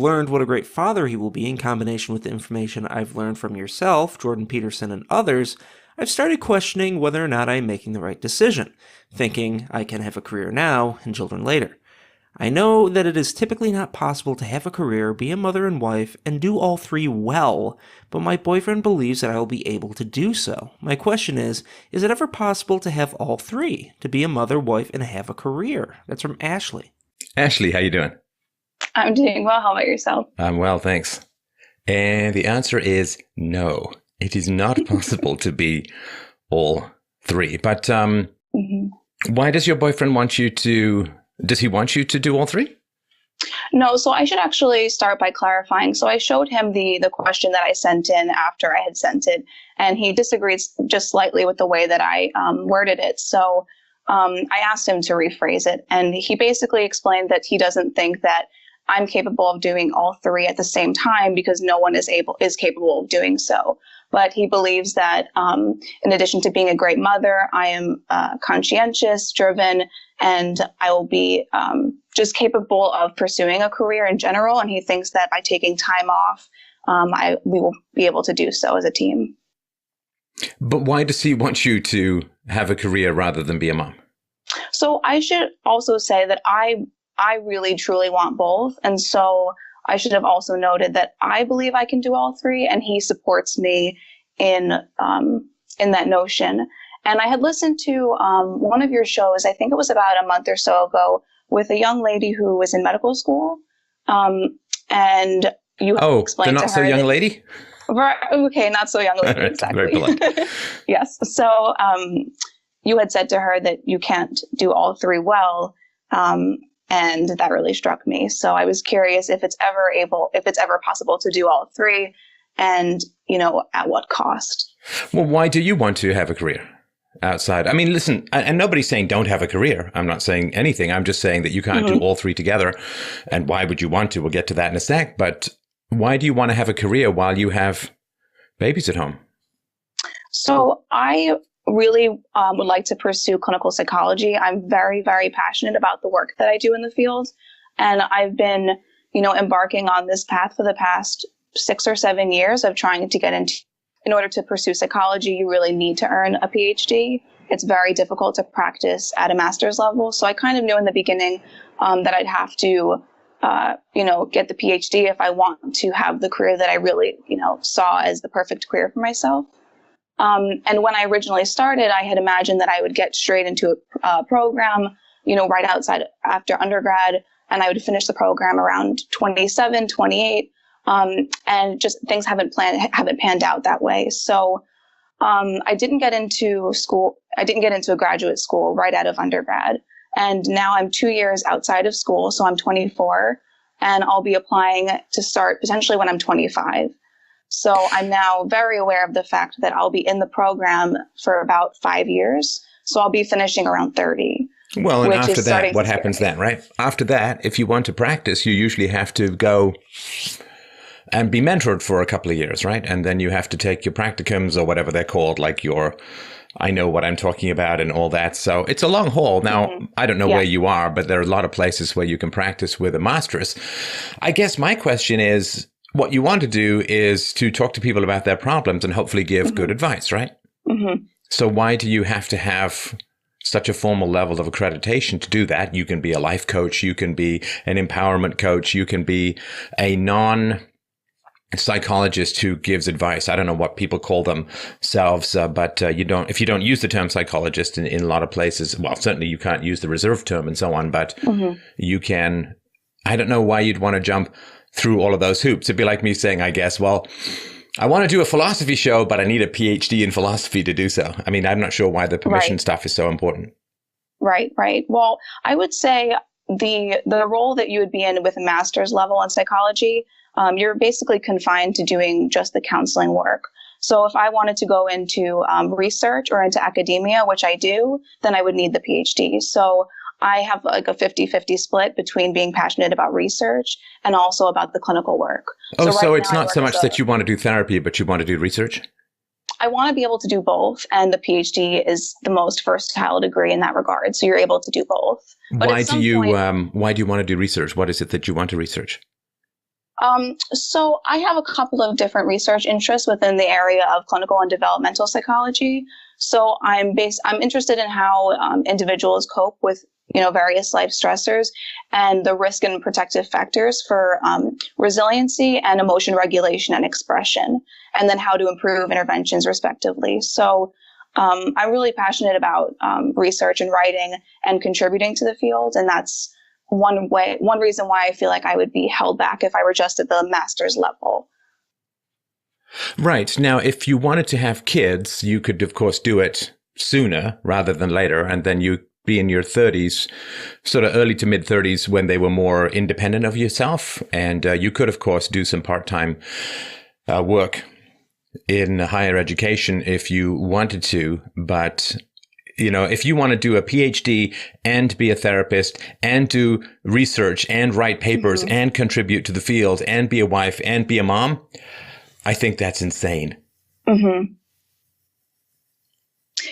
learned what a great father he will be in combination with the information I've learned from yourself, Jordan Peterson, and others, I've started questioning whether or not I'm making the right decision, thinking I can have a career now and children later. I know that it is typically not possible to have a career, be a mother and wife, and do all three well, but my boyfriend believes that I will be able to do so. My question is it ever possible to have all three, to be a mother, wife, and have a career? That's from Ashley. Ashley, how you doing? I'm doing well. How about yourself? I'm well, thanks. And the answer is no. It is not possible to be all three. But why does your boyfriend want you to... Does he want you to do all three? No, so I should actually start by clarifying. So I showed him the question that I sent in after I had sent it, and he disagreed just slightly with the way that I worded it. So I asked him to rephrase it, and he basically explained that he doesn't think that I'm capable of doing all three at the same time because no one is capable of doing so. But he believes that in addition to being a great mother, I am conscientious, driven, and I will be just capable of pursuing a career in general. And he thinks that by taking time off, we will be able to do so as a team. But why does he want you to have a career rather than be a mom? So I should also say that I really, truly want both. And so I should have also noted that I believe I can do all three, and he supports me in that notion. And I had listened to one of your shows, I think it was about a month or so ago, with a young lady who was in medical school. And you explained the not to her so young lady? Right, okay, not so young lady, exactly. Very polite. Yes. So you had said to her that you can't do all three well. And that really struck me. So I was curious if it's ever possible to do all three, and, at what cost. Well, why do you want to have a career outside? I mean, listen, and nobody's saying don't have a career. I'm not saying anything. I'm just saying that you can't do all three together. And why would you want to? We'll get to that in a sec. But why do you want to have a career while you have babies at home? So I really would like to pursue clinical psychology. I'm very, very passionate about the work that I do in the field. And I've been, embarking on this path for the past 6 or 7 years of trying to get into. In order to pursue psychology, you really need to earn a PhD. It's very difficult to practice at a master's level. So I kind of knew in the beginning that I'd have to, get the PhD if I want to have the career that I really, saw as the perfect career for myself. And when I originally started, I had imagined that I would get straight into a program, right after undergrad, and I would finish the program around 27, 28. And just things haven't panned out that way. So I didn't get into school. I didn't get into a graduate school right out of undergrad. And now I'm 2 years outside of school. So I'm 24, and I'll be applying to start potentially when I'm 25. So I'm now very aware of the fact that I'll be in the program for about 5 years. So I'll be finishing around 30. Well, and after that, what happens then, right? After that, if you want to practice, you usually have to go and be mentored for a couple of years, right? And then you have to take your practicums or whatever they're called, like I know what I'm talking about and all that. So it's a long haul. Now, I don't know where you are, but there are a lot of places where you can practice with a master's. I guess my question is, what you want to do is to talk to people about their problems and hopefully give good advice, right? So why do you have to have such a formal level of accreditation to do that? You can be a life coach, you can be an empowerment coach, you can be a psychologist who gives advice. I don't know what people call themselves, but if you don't use the term psychologist in a lot of places, well, certainly you can't use the reserved term and so on, but you can. I don't know why you'd want to jump through all of those hoops. It'd be like me saying, I guess, well, I want to do a philosophy show, but I need a PhD in philosophy to do so. I mean, I'm not sure why the permission stuff is so important. Right. Well, I would say the role that you would be in with a master's level in psychology, you're basically confined to doing just the counseling work. So if I wanted to go into research or into academia, which I do, then I would need the PhD. So I have like a 50-50 split between being passionate about research and also about the clinical work. So it's not so much that you want to do therapy, but you want to do research? I want to be able to do both, and the PhD is the most versatile degree in that regard. So you're able to do both. But why do you want to do research? What is it that you want to research? So I have a couple of different research interests within the area of clinical and developmental psychology. So I'm interested in how individuals cope with, various life stressors and the risk and protective factors for resiliency and emotion regulation and expression, and then how to improve interventions respectively. So I'm really passionate about research and writing and contributing to the field, and that's one reason why I feel like I would be held back if I were just at the master's level. Right. Now, if you wanted to have kids, you could, of course, do it sooner rather than later, and then you be in your 30s, sort of early to mid 30s, when they were more independent of yourself. And you could, of course, do some part-time work in higher education if you wanted to. But if you want to do a PhD and be a therapist and do research and write papers and contribute to the field and be a wife and be a mom, I think that's insane. Mm-hmm.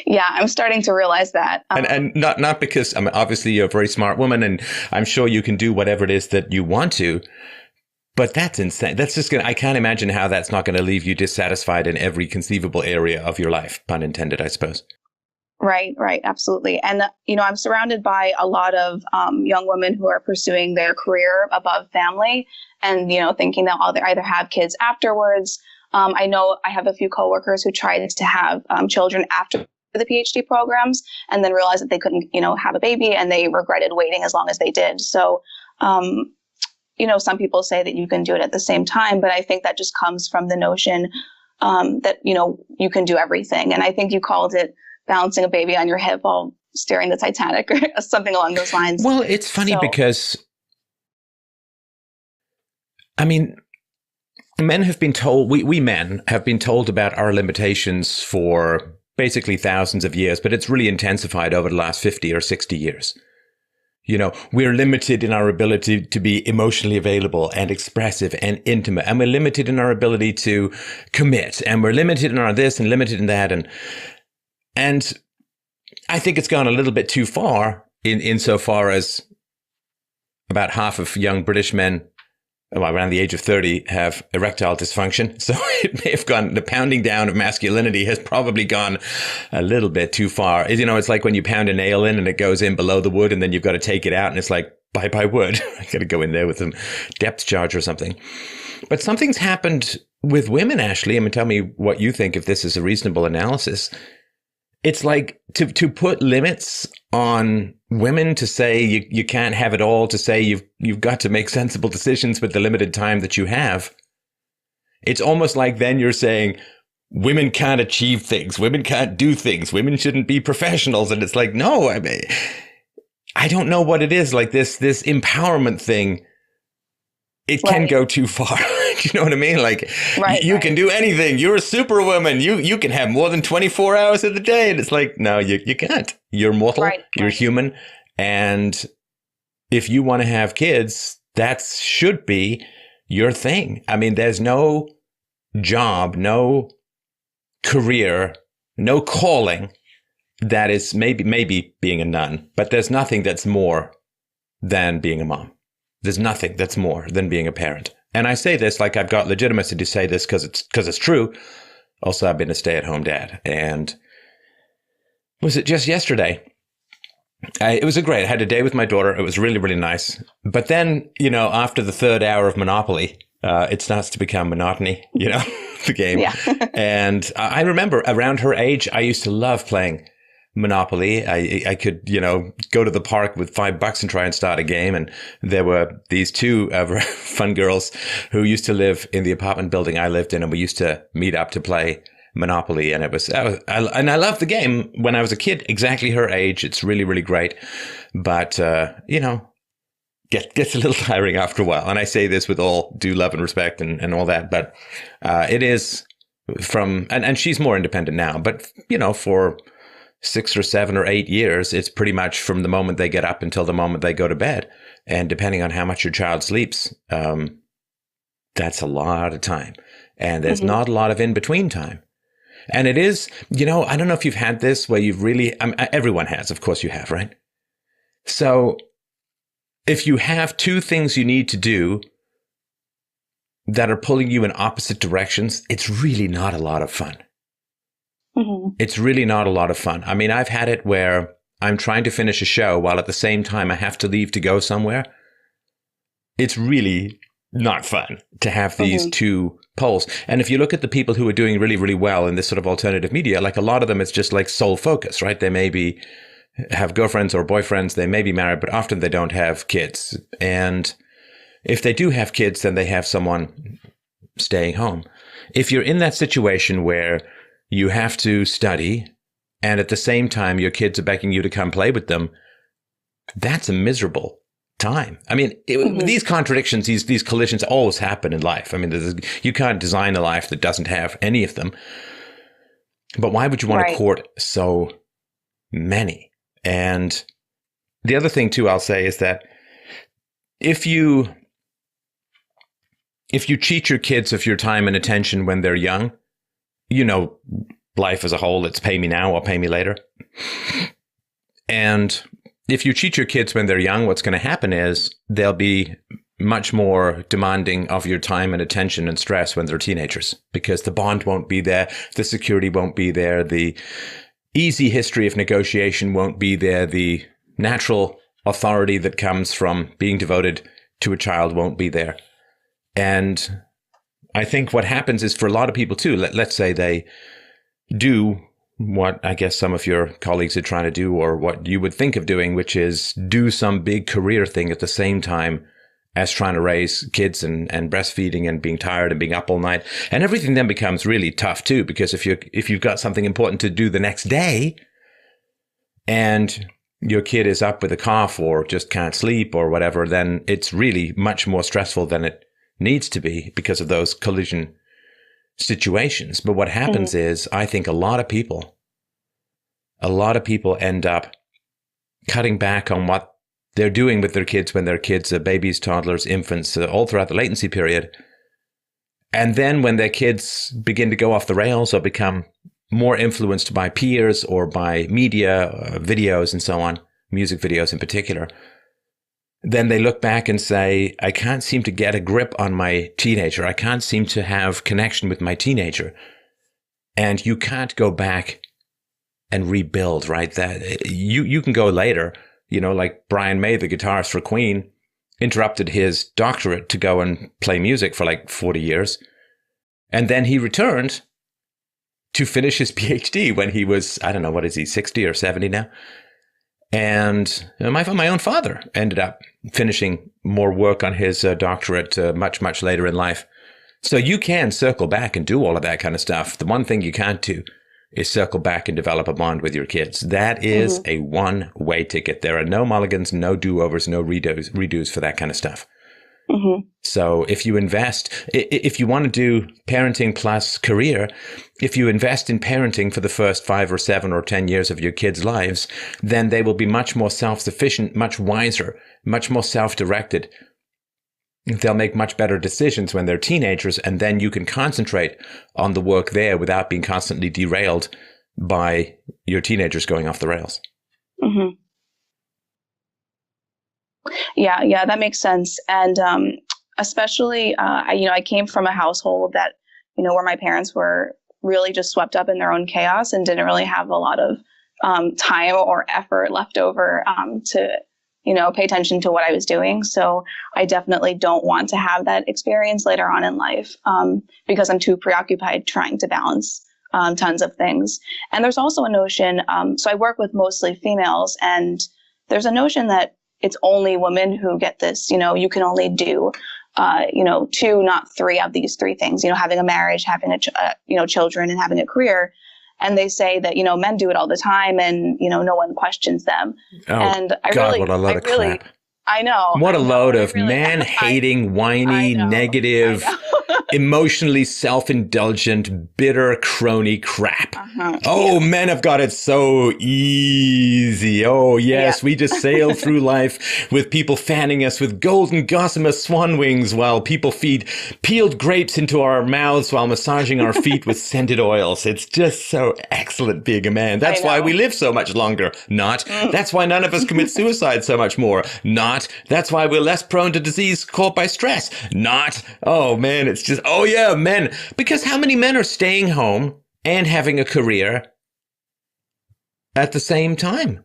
Yeah, I'm starting to realize that. And not because, obviously you're a very smart woman and I'm sure you can do whatever it is that you want to, but that's insane. That's just I can't imagine how that's not going to leave you dissatisfied in every conceivable area of your life, pun intended, I suppose. Right, absolutely. And, I'm surrounded by a lot of young women who are pursuing their career above family and, thinking that they'll either have kids afterwards. I know I have a few coworkers who tried to have children after the PhD programs and then realized that they couldn't, have a baby, and they regretted waiting as long as they did. So, some people say that you can do it at the same time, but I think that just comes from the notion that, you can do everything. And I think you called it balancing a baby on your hip while steering the Titanic or something along those lines. Well, it's funny because, men have been told, we men have been told about our limitations for basically thousands of years, but it's really intensified over the last 50 or 60 years. We're limited in our ability to be emotionally available and expressive and intimate, and we're limited in our ability to commit, and we're limited in our this and limited in that. And I think it's gone a little bit too far insofar as about half of young British men around the age of 30 have erectile dysfunction. So it may have gone, the pounding down of masculinity has probably gone a little bit too far. It's like when you pound a nail in and it goes in below the wood and then you've got to take it out and it's like, bye wood. I got to go in there with some depth charge or something. But something's happened with women, Ashley. Tell me what you think, if this is a reasonable analysis. It's like to put limits on women, to say you can't have it all, to say you've got to make sensible decisions with the limited time that you have. It's almost like then you're saying women can't achieve things, women can't do things, women shouldn't be professionals. And it's like, no, I don't know what it is, like this empowerment thing. It can go too far. Do you know what I mean? Like, you can do anything. You're a superwoman. You can have more than 24 hours of the day. And it's like, no, you can't. You're mortal. You're human. And if you want to have kids, that should be your thing. There's no job, no career, no calling that is maybe being a nun, but there's nothing that's more than being a mom. There's nothing that's more than being a parent. And I say this like I've got legitimacy to say this because it's true. Also, I've been a stay-at-home dad. And was it just yesterday? It was I had a day with my daughter. It was really, really nice. But then, after the third hour of Monopoly, it starts to become monotony, the game. Yeah. And I remember around her age, I used to love playing Monopoly. I could, go to the park with $5 and try and start a game. And there were these two fun girls who used to live in the apartment building I lived in, and we used to meet up to play Monopoly. And I loved the game when I was a kid, exactly her age. It's really, really great. But, gets a little tiring after a while. And I say this with all due love and respect and all that. But it is and she's more independent now. But, for 6 or 7 or 8 years, it's pretty much from the moment they get up until the moment they go to bed. And depending on how much your child sleeps, that's a lot of time. And there's not a lot of in-between time. And it is, I don't know if you've had this where you've really, everyone has, of course you have, right? So if you have 2 things you need to do that are pulling you in opposite directions, it's really not a lot of fun. It's really not a lot of fun. I mean, I've had it where I'm trying to finish a show while at the same time I have to leave to go somewhere. It's really not fun to have these two poles. And if you look at the people who are doing really, really well in this sort of alternative media, like a lot of them, it's just like sole focus, right? They maybe have girlfriends or boyfriends, they may be married, but often they don't have kids. And if they do have kids, then they have someone staying home. If you're in that situation where you have to study and at the same time your kids are begging you to come play with them, that's a miserable time. I mean, these contradictions, these collisions always happen in life. I mean, you can't design a life that doesn't have any of them. But why would you want to court so many? And the other thing, too, I'll say is that if you cheat your kids of your time and attention when they're young, you know, life as a whole, it's pay me now or pay me later. And if you cheat your kids when they're young, what's going to happen is they'll be much more demanding of your time and attention and stress when they're teenagers, because the bond won't be there, the security won't be there, the easy history of negotiation won't be there, the natural authority that comes from being devoted to a child won't be there. And I think what happens is for a lot of people too, let's say they do what I guess some of your colleagues are trying to do, or what you would think of doing, which is do some big career thing at the same time as trying to raise kids and breastfeeding and being tired and being up all night. And everything then becomes really tough too, because if you've got something important to do the next day and your kid is up with a cough or just can't sleep or whatever, then it's really much more stressful than it needs to be because of those collision situations. But what happens is, I think a lot of people end up cutting back on what they're doing with their kids when their kids are babies, toddlers, infants, all throughout the latency period. And then when their kids begin to go off the rails or become more influenced by peers or by media, videos and so on, music videos in particular, then they look back and say, I can't seem to get a grip on my teenager. I can't seem to have connection with my teenager. And you can't go back and rebuild, right? That you can go later, you know, like Brian May, the guitarist for Queen, interrupted his doctorate to go and play music for like 40 years. And then he returned to finish his PhD when he was, I don't know, what is he, 60 or 70 now? And my own father ended up finishing more work on his doctorate much, much later in life. So you can circle back and do all of that kind of stuff. The one thing you can't do is circle back and develop a bond with your kids. That is a one-way ticket. There are no mulligans, no do-overs, no redos for that kind of stuff. So if you invest, if you want to do parenting plus career, if you invest in parenting for the first 5 or 7 or 10 years of your kids' lives, then they will be much more self-sufficient, much wiser, much more self-directed. They'll make much better decisions when they're teenagers, and then you can concentrate on the work there without being constantly derailed by your teenagers going off the rails. Yeah, that makes sense. And especially, I came from a household that, where my parents were really just swept up in their own chaos and didn't really have a lot of time or effort left over to, pay attention to what I was doing. So I definitely don't want to have that experience later on in life because I'm too preoccupied trying to balance tons of things. And there's also a notion, so I work with mostly females, and there's a notion that it's only women who get this, you can only do, 2, not 3 of these 3 things, having a marriage, having children, and having a career. And they say that, men do it all the time and, no one questions them. Oh, and what a load of crap. I know. What a load of man-hating, whiny, negative, emotionally self-indulgent, bitter, crony crap. Men have got it so easy. Oh, yes, we just sail through life with people fanning us with golden gossamer swan wings while people feed peeled grapes into our mouths while massaging our feet with scented oils. It's just so excellent being a man. That's why we live so much longer. Not. That's why none of us commit suicide so much more. Not. That's why we're less prone to disease caused by stress. Not. Oh, man, it's just, oh, yeah, men. Because how many men are staying home and having a career at the same time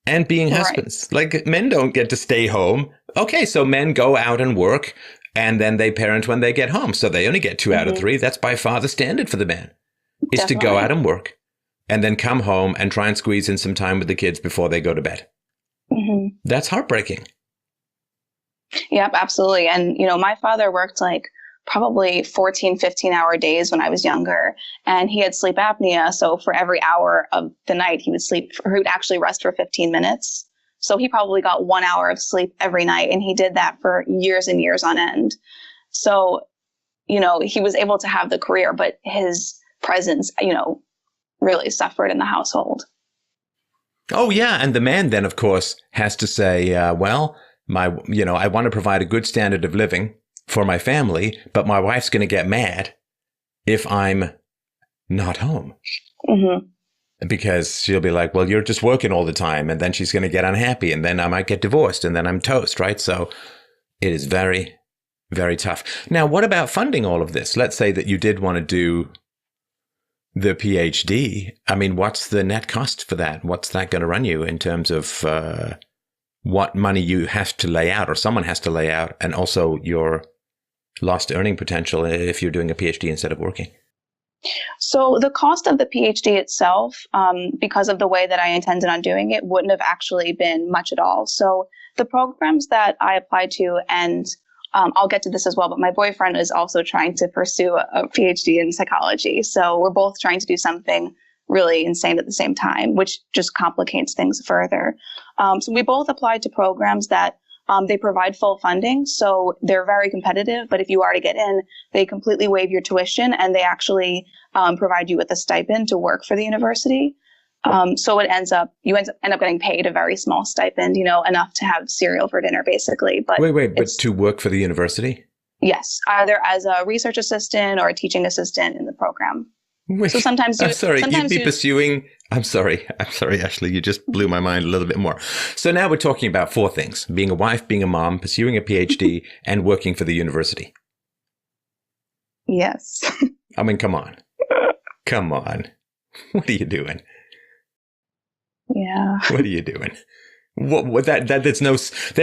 and being husbands? Like, men don't get to stay home. Okay, so men go out and work and then they parent when they get home. So they only get 2 out of 3. That's by far the standard for the man, is to go out and work and then come home and try and squeeze in some time with the kids before they go to bed. That's heartbreaking. Yep, absolutely. And, my father worked like probably 14, 15-hour days when I was younger, and he had sleep apnea. So for every hour of the night, he would actually rest for 15 minutes. So he probably got 1 hour of sleep every night, and he did that for years and years on end. So, he was able to have the career, but his presence, really suffered in the household. Oh, yeah. And the man then, of course, has to say, I want to provide a good standard of living for my family, but my wife's going to get mad if I'm not home. Because she'll be like, well, you're just working all the time. And then she's going to get unhappy. And then I might get divorced. And then I'm toast, right? So it is very, very tough. Now, what about funding all of this? Let's say that you did want to do the PhD. I mean, what's the net cost for that? What's that going to run you in terms of what money you have to lay out or someone has to lay out, and also your lost earning potential if you're doing a PhD instead of working? So the cost of the PhD itself, because of the way that I intended on doing it, wouldn't have actually been much at all. So the programs that I applied to, and I'll get to this as well, but my boyfriend is also trying to pursue a PhD in psychology. So we're both trying to do something really insane at the same time, which just complicates things further. So we both applied to programs that they provide full funding. So they're very competitive, but if you are to get in, they completely waive your tuition, and they actually provide you with a stipend to work for the university. So you end up getting paid a very small stipend, enough to have cereal for dinner, basically. But but to work for the university? Yes, either as a research assistant or a teaching assistant in the program. Wait, so sometimes you'd be pursuing. I'm sorry, Ashley. You just blew my mind a little bit more. So now we're talking about 4 things: being a wife, being a mom, pursuing a PhD, and working for the university. Yes. I mean, come on. What are you doing? Yeah. What are you doing? What there's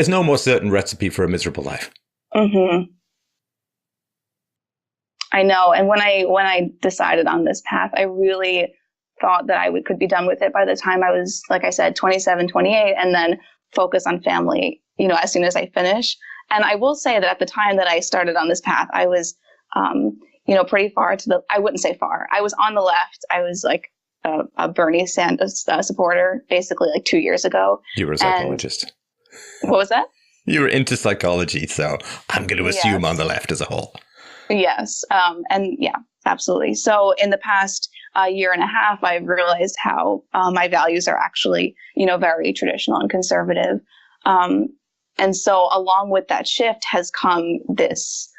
no more certain recipe for a miserable life. I know. And when I decided on this path, I really thought that I could be done with it by the time I was, like I said, 27, 28, and then focus on family, as soon as I finish. And I will say that at the time that I started on this path, I was, pretty far I wouldn't say far. I was on the left. I was like a Bernie Sanders supporter, basically like 2 years ago. You were a psychologist. What was that? You were into psychology, so I'm going to assume on the left as a whole. Yes. And yeah, absolutely. So in the past year and a half, I've realized how my values are actually, very traditional and conservative. And so along with that shift has come this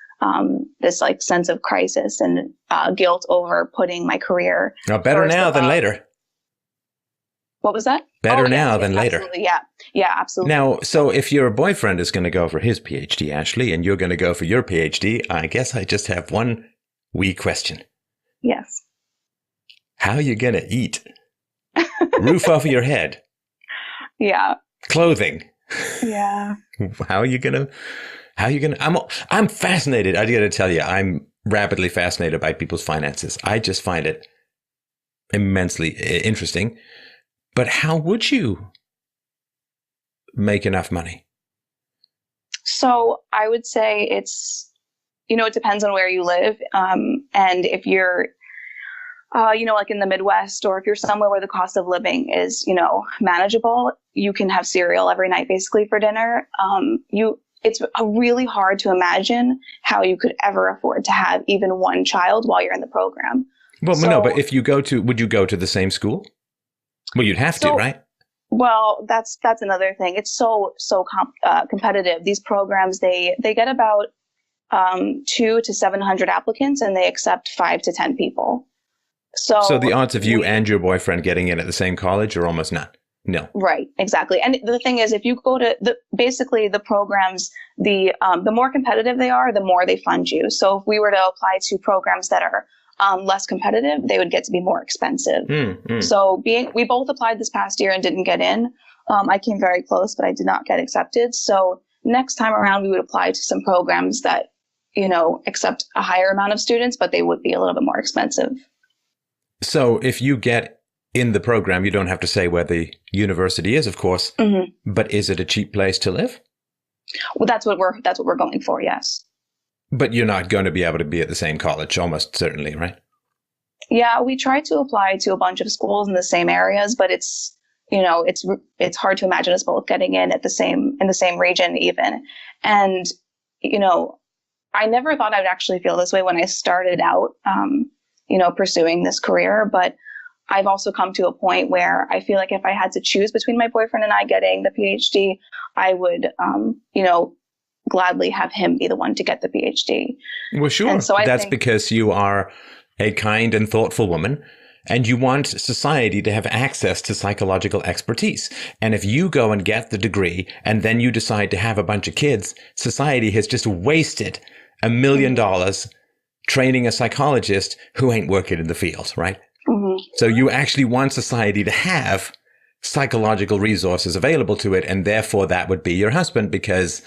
like sense of crisis and guilt over putting my career. Now, better now than later. What was that? Better now than later. Absolutely. Yeah, absolutely. Now, so if your boyfriend is going to go for his PhD, Ashley, and you're going to go for your PhD, I guess I just have one wee question. Yes. How are you going to eat? Roof over your head. Yeah. Clothing. Yeah. How are you going to, I'm fascinated. I got to tell you, I'm rapidly fascinated by people's finances. I just find it immensely interesting. But how would you make enough money? So I would say it's, it depends on where you live. And if you're, like in the Midwest, or if you're somewhere where the cost of living is, manageable, you can have cereal every night basically for dinner. it's really hard to imagine how you could ever afford to have even one child while you're in the program. Well, no, but if you would you go to the same school? Well, you'd have to, right? Well, that's another thing. It's so competitive. These programs, they get about 200 to 700 applicants, and they accept 5 to 10 people. So the odds of you and your boyfriend getting in at the same college are almost none. No. Right, exactly. And the thing is, if you go to basically the programs, the more competitive they are, the more they fund you. So if we were to apply to programs that are less competitive, they would get to be more expensive. So we both applied this past year and didn't get in. I came very close, but I did not get accepted. So next time around, we would apply to some programs that, accept a higher amount of students, but they would be a little bit more expensive. So if you get in the program, you don't have to say where the university is, of course, but is it a cheap place to live? Well, that's what we're going for. Yes. But you're not going to be able to be at the same college, almost certainly, right? Yeah, we tried to apply to a bunch of schools in the same areas, but it's hard to imagine us both getting in the same region even. And, I never thought I'd actually feel this way when I started out, pursuing this career, but I've also come to a point where I feel like if I had to choose between my boyfriend and I getting the PhD, I would, gladly have him be the one to get the PhD. Well, sure. And so that's because you are a kind and thoughtful woman, and you want society to have access to psychological expertise. And if you go and get the degree and then you decide to have a bunch of kids, society has just wasted $1 million training a psychologist who ain't working in the field, right? So you actually want society to have psychological resources available to it, and therefore that would be your husband, because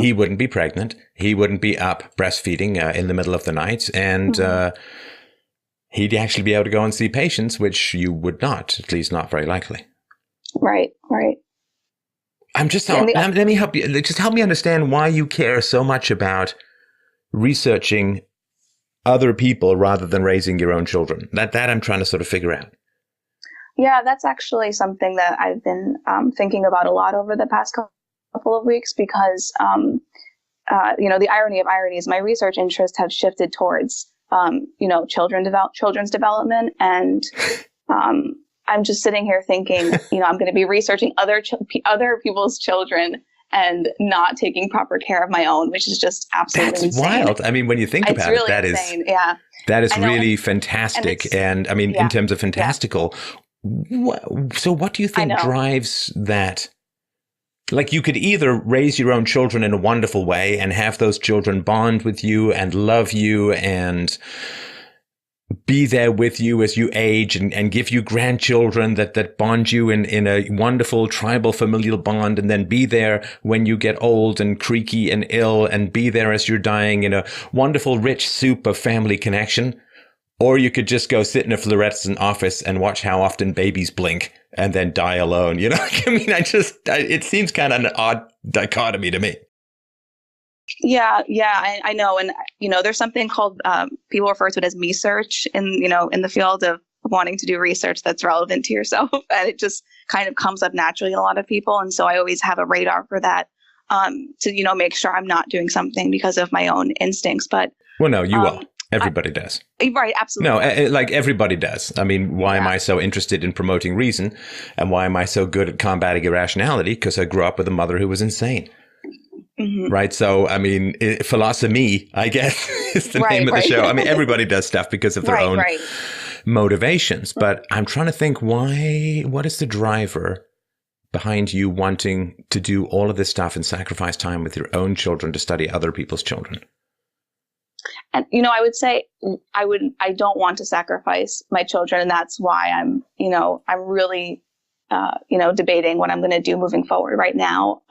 he wouldn't be pregnant, he wouldn't be up breastfeeding in the middle of the night, and he'd actually be able to go and see patients, which you would not, at least not very likely. Right. Let me help you. Just help me understand why you care so much about researching other people rather than raising your own children. That I'm trying to sort of figure out. Yeah, that's actually something that I've been thinking about a lot over the past couple of weeks, because, the irony of ironies, my research interests have shifted towards, children's development. And I'm just sitting here thinking, I'm going to be researching other people's children and not taking proper care of my own, which is just absolutely insane. Wild. I mean, when you think about it, that insane. That is really fantastic. And I mean, in terms of fantastical, so what do you think drives that? Like, you could either raise your own children in a wonderful way and have those children bond with you and love you and be there with you as you age, and give you grandchildren that bond you in a wonderful tribal familial bond, and then be there when you get old and creaky and ill, and be there as you're dying in a wonderful rich soup of family connection. Or you could just go sit in a fluorescent office and watch how often babies blink and then die alone. I mean, it seems kind of an odd dichotomy to me. Yeah, I know. And, there's something called, people refer to it as me-search in the field of wanting to do research that's relevant to yourself. And it just kind of comes up naturally in a lot of people. And so I always have a radar for that, to, make sure I'm not doing something because of my own instincts. But well, no, you will. Everybody does. Right, absolutely. No, like everybody does. I mean, why am I so interested in promoting reason? And why am I so good at combating irrationality? Because I grew up with a mother who was insane. Right. So, I mean, philosophy, I guess, is the name of the show. I mean, everybody does stuff because of their own motivations. But I'm trying to think what is the driver behind you wanting to do all of this stuff and sacrifice time with your own children to study other people's children? And, I would say I don't want to sacrifice my children. And that's why I'm really, debating what I'm going to do moving forward right now.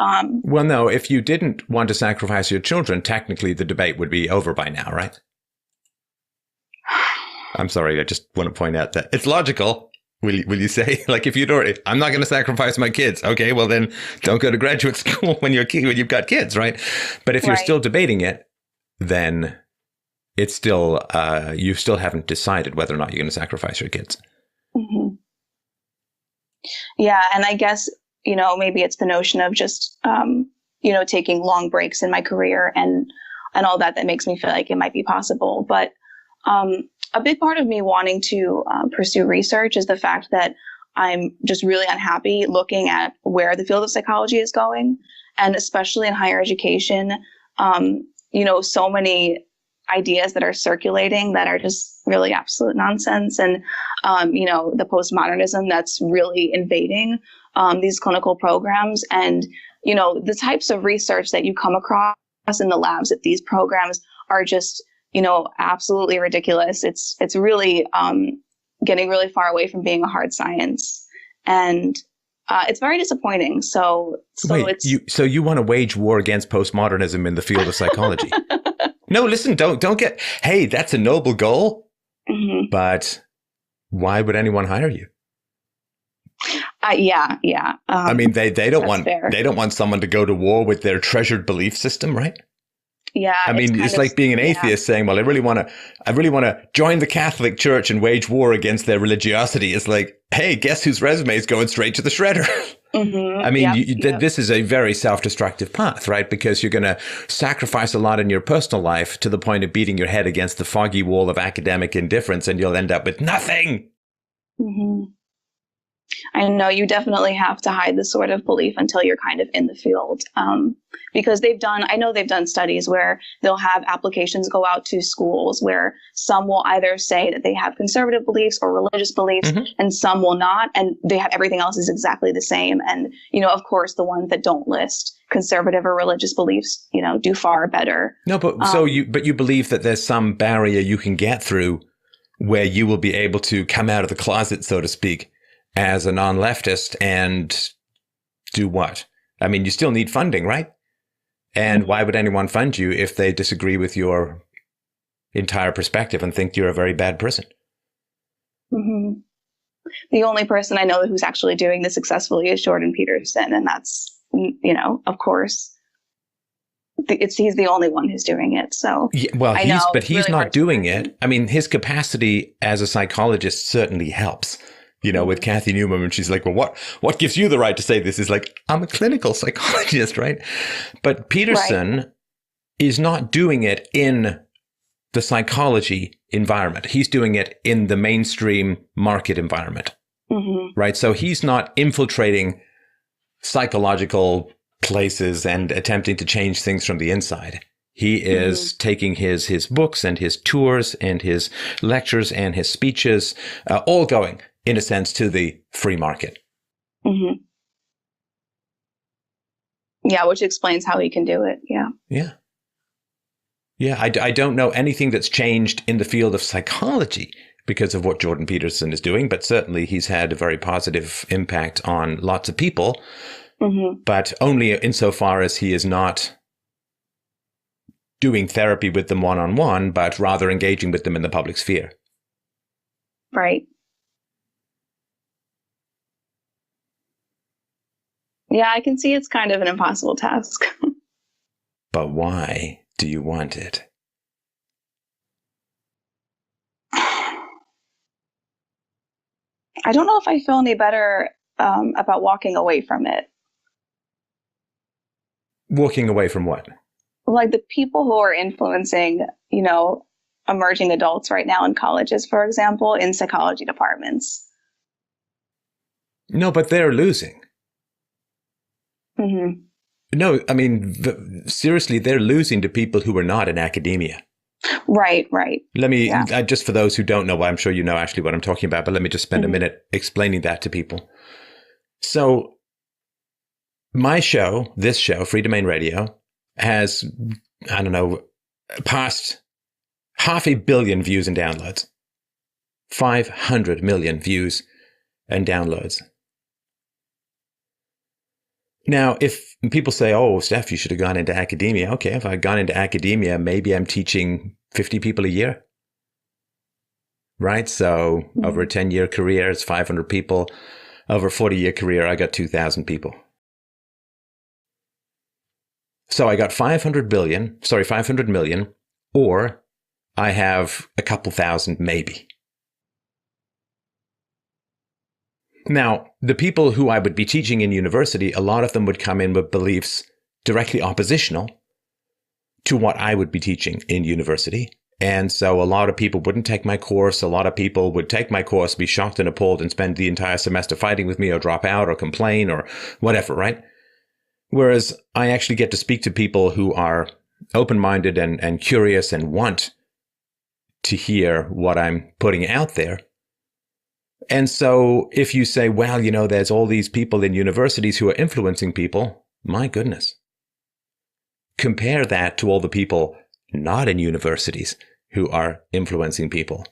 Well, no, if you didn't want to sacrifice your children, technically the debate would be over by now, right? I'm sorry. I just want to point out that it's logical. Will you say, like, if you don't, I'm not going to sacrifice my kids. Okay, well then don't go to graduate school when you've got kids, right? But if you're still debating it, then it's still, you still haven't decided whether or not you're going to sacrifice your kids. Yeah. And I guess, maybe it's the notion of just, taking long breaks in my career and all that makes me feel like it might be possible. But a big part of me wanting to pursue research is the fact that I'm just really unhappy looking at where the field of psychology is going, and especially in higher education. So many ideas that are circulating that are just really absolute nonsense, and the postmodernism that's really invading these clinical programs, and the types of research that you come across in the labs at these programs are just absolutely ridiculous. It's really getting really far away from being a hard science, and it's very disappointing. So wait, you want to wage war against postmodernism in the field of psychology? No, listen, don't get. Hey, that's a noble goal, but why would anyone hire you? Yeah. I mean, they don't want fair. They don't want someone to go to war with their treasured belief system, right? Yeah. I mean, it's like being an atheist saying, well, I really want to join the Catholic Church and wage war against their religiosity. It's like, hey, guess whose resume is going straight to the shredder? I mean, this is a very self-destructive path, right? Because you're going to sacrifice a lot in your personal life to the point of beating your head against the foggy wall of academic indifference, and you'll end up with nothing. I know you definitely have to hide this sort of belief until you're kind of in the field. Because I know they've done studies where they'll have applications go out to schools where some will either say that they have conservative beliefs or religious beliefs, and some will not, and they have everything else is exactly the same. And, of course, the ones that don't list conservative or religious beliefs, do far better. No, but you believe that there's some barrier you can get through where you will be able to come out of the closet, so to speak, as a non-leftist and do what? I mean, you still need funding, right? And why would anyone fund you if they disagree with your entire perspective and think you're a very bad person? The only person I know who's actually doing this successfully is Jordan Peterson. And that's, of course, he's the only one who's doing it. So yeah, well, he's really not doing it. I mean, his capacity as a psychologist certainly helps. With Kathy Newman, when she's like, well, what gives you the right to say this? Is like, I'm a clinical psychologist, right? But Peterson is not doing it in the psychology environment. He's doing it in the mainstream market environment, right? So he's not infiltrating psychological places and attempting to change things from the inside. He is taking his books and his tours and his lectures and his speeches, all going, in a sense, to the free market. Yeah, which explains how he can do it. Yeah. I don't know anything that's changed in the field of psychology because of what Jordan Peterson is doing, but certainly he's had a very positive impact on lots of people, but only insofar as he is not doing therapy with them one-on-one, but rather engaging with them in the public sphere. Right. Yeah, I can see it's kind of an impossible task. But why do you want it? I don't know if I feel any better about walking away from it. Walking away from what? Like the people who are influencing, emerging adults right now in colleges, for example, in psychology departments. No, but they're losing. No, I mean, seriously, they're losing to people who are not in academia. Right. Let me, just for those who don't know, I'm sure you know actually what I'm talking about, but let me just spend a minute explaining that to people. So my show, this show, Free Domain Radio, has, past 500 million views and downloads. 500 million views and downloads. Now, if people say, oh, Steph, you should have gone into academia. Okay, if I'd gone into academia, maybe I'm teaching 50 people a year. Right? So over a 10-year career, it's 500 people. Over a 40-year career, I got 2,000 people. So I got 500 million, or I have a couple thousand, maybe. Now, the people who I would be teaching in university, a lot of them would come in with beliefs directly oppositional to what I would be teaching in university. And so a lot of people wouldn't take my course. A lot of people would take my course, be shocked and appalled, and spend the entire semester fighting with me or drop out or complain or whatever, right? Whereas I actually get to speak to people who are open-minded and curious and want to hear what I'm putting out there. And so if you say, well, there's all these people in universities who are influencing people, my goodness. Compare that to all the people not in universities who are influencing people.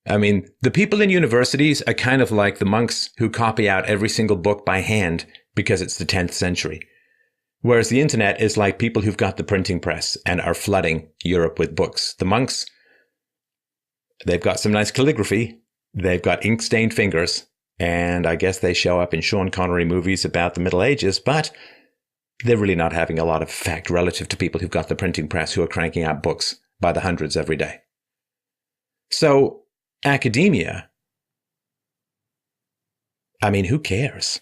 I mean, the people in universities are kind of like the monks who copy out every single book by hand because it's the 10th century. Whereas the internet is like people who've got the printing press and are flooding Europe with books. The monks, they've got some nice calligraphy. They've got ink-stained fingers. And I guess they show up in Sean Connery movies about the Middle Ages, but they're really not having a lot of effect relative to people who've got the printing press who are cranking out books by the hundreds every day. So academia, I mean, who cares?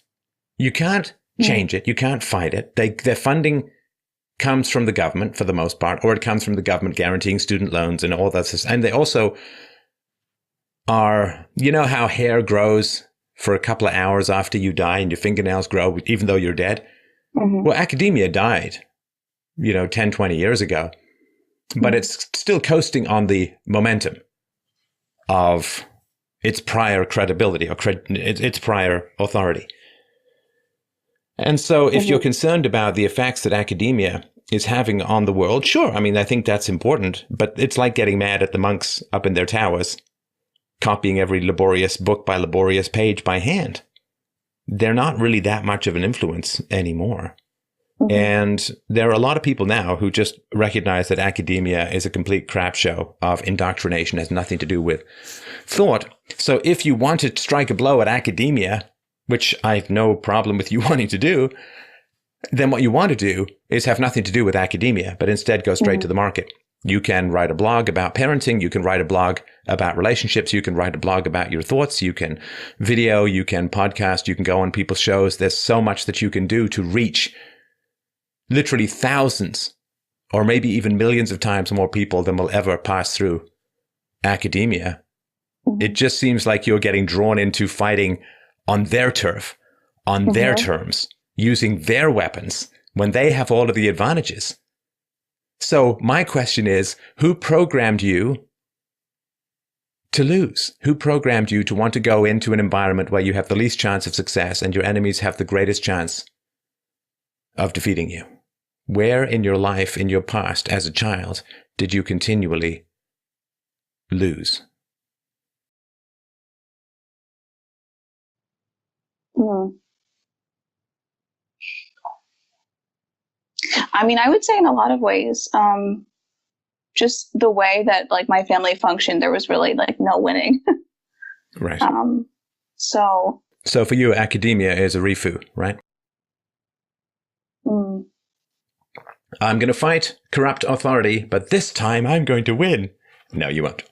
You can't change it. You can't fight it. Their funding comes from the government for the most part, or it comes from the government guaranteeing student loans and all that. And they also are, how hair grows for a couple of hours after you die and your fingernails grow even though you're dead? Mm-hmm. Well, academia died, 10, 20 years ago, but it's still coasting on the momentum of its prior credibility or its prior authority. And so if you're concerned about the effects that academia is having on the world, sure, I mean, I think that's important, but it's like getting mad at the monks up in their towers, copying every laborious book by laborious page by hand. They're not really that much of an influence anymore. Mm-hmm. And there are a lot of people now who just recognize that academia is a complete crap show of indoctrination, has nothing to do with thought. So if you want to strike a blow at academia, which I have no problem with you wanting to do, then what you want to do is have nothing to do with academia, but instead go straight to the market. You can write a blog about parenting. You can write a blog about relationships. You can write a blog about your thoughts. You can video. You can podcast. You can go on people's shows. There's so much that you can do to reach literally thousands or maybe even millions of times more people than will ever pass through academia. It just seems like you're getting drawn into fighting on their turf, on their terms, using their weapons when they have all of the advantages. So my question is, who programmed you to lose? Who programmed you to want to go into an environment where you have the least chance of success and your enemies have the greatest chance of defeating you? Where in your life, in your past as a child, did you continually lose? I mean, I would say in a lot of ways, just the way that like my family functioned, there was really like no winning. Right. So for you, academia is a refu, right? I'm going to fight corrupt authority, but this time I'm going to win. No, you won't.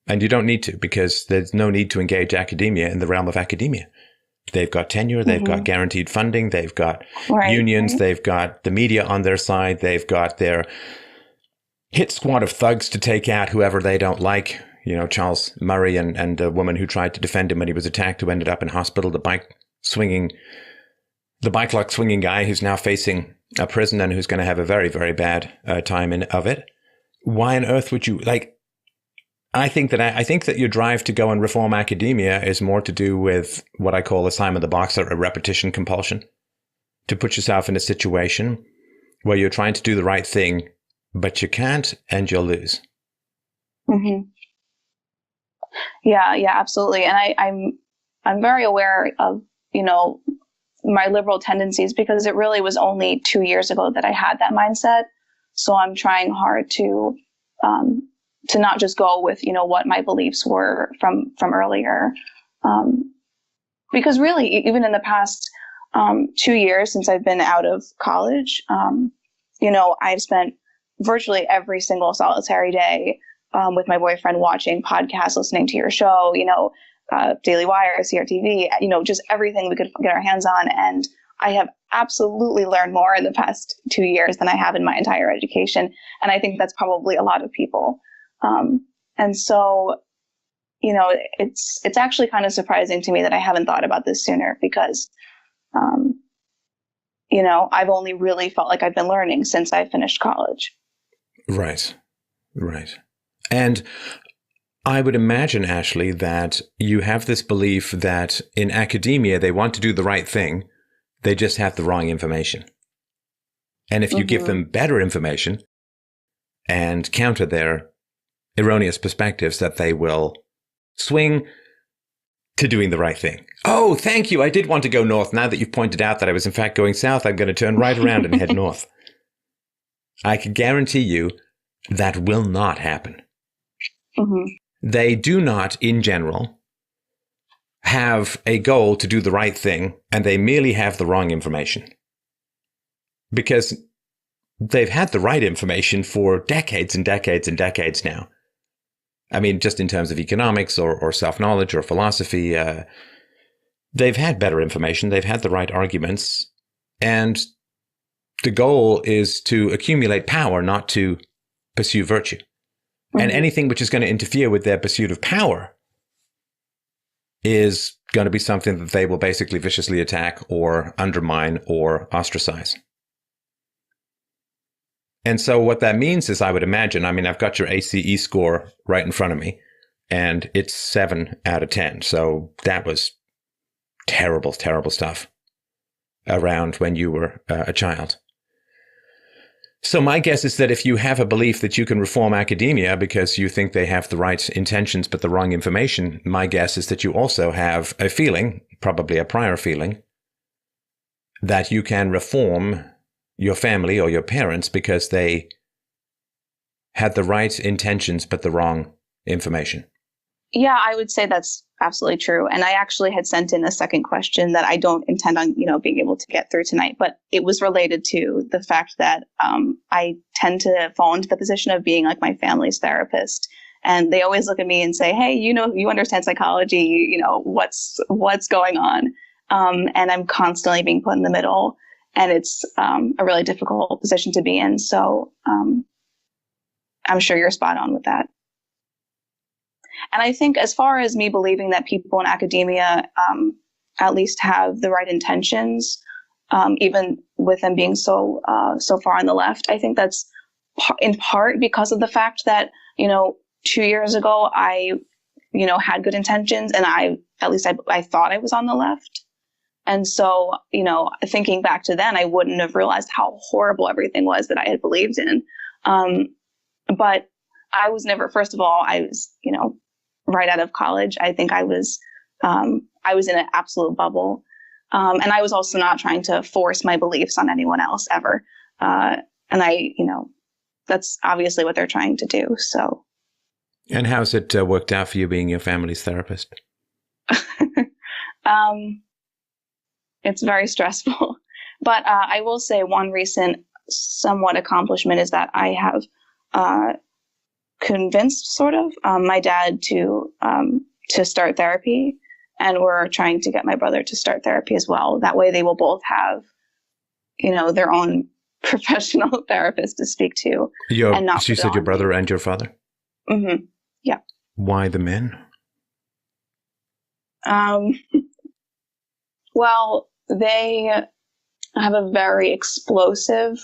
And you don't need to, because there's no need to engage academia in the realm of academia. They've got tenure, they've got guaranteed funding, they've got unions, they've got the media on their side, they've got their hit squad of thugs to take out whoever they don't like. Charles Murray and a woman who tried to defend him when he was attacked, who ended up in hospital, the bike lock swinging guy who's now facing a prison and who's going to have a very, very bad time of it. Why on earth would you I think that your drive to go and reform academia is more to do with what I call a Simon the Boxer, a repetition compulsion, to put yourself in a situation where you're trying to do the right thing, but you can't, and you'll lose. Yeah, absolutely. And I'm very aware of, my liberal tendencies, because it really was only 2 years ago that I had that mindset. So I'm trying hard to not just go with, what my beliefs were from earlier. Because really, even in the past 2 years since I've been out of college, I've spent virtually every single solitary day with my boyfriend watching podcasts, listening to your show, Daily Wire, CRTV, just everything we could get our hands on. And I have absolutely learned more in the past 2 years than I have in my entire education. And I think that's probably a lot of people. And so, it's actually kind of surprising to me that I haven't thought about this sooner because, I've only really felt like I've been learning since I finished college. Right. And I would imagine, Ashley, that you have this belief that in academia, they want to do the right thing. They just have the wrong information. And if you give them better information and counter their erroneous perspectives, that they will swing to doing the right thing. Oh, thank you. I did want to go north. Now that you've pointed out that I was in fact going south, I'm going to turn right around and head north. I can guarantee you that will not happen. They do not, in general, have a goal to do the right thing, and they merely have the wrong information. Because they've had the right information for decades and decades and decades now. I mean, just in terms of economics or self-knowledge or philosophy, they've had better information. They've had the right arguments. And the goal is to accumulate power, not to pursue virtue. And anything which is going to interfere with their pursuit of power is going to be something that they will basically viciously attack or undermine or ostracize. And so what that means is, I would imagine, I mean, I've got your ACE score right in front of me, and it's 7 out of 10. So that was terrible, terrible stuff around when you were a child. So my guess is that if you have a belief that you can reform academia because you think they have the right intentions but the wrong information, my guess is that you also have a feeling, probably a prior feeling, that you can reform your family or your parents because they had the right intentions but the wrong information. Yeah, I would say that's absolutely true. And I actually had sent in a second question that I don't intend on, being able to get through tonight, but it was related to the fact that I tend to fall into the position of being like my family's therapist. And they always look at me and say, hey, you understand psychology, what's going on? And I'm constantly being put in the middle. And it's a really difficult position to be in. So I'm sure you're spot on with that. And I think as far as me believing that people in academia at least have the right intentions, even with them being so far on the left, I think that's in part because of the fact that, 2 years ago, I, had good intentions, and I thought I was on the left. And so, thinking back to then, I wouldn't have realized how horrible everything was that I had believed in. But I was never, first of all, I was, right out of college. I think I was in an absolute bubble. And I was also not trying to force my beliefs on anyone else ever. And that's obviously what they're trying to do. So. And how's it worked out for you being your family's therapist? It's very stressful. But I will say one recent somewhat accomplishment is that I have convinced sort of my dad to start therapy, and we're trying to get my brother to start therapy as well. That way they will both have, their own professional therapist to speak to. You said your brother and your father? Mm-hmm. Yeah. Why the men? Well, they have a very explosive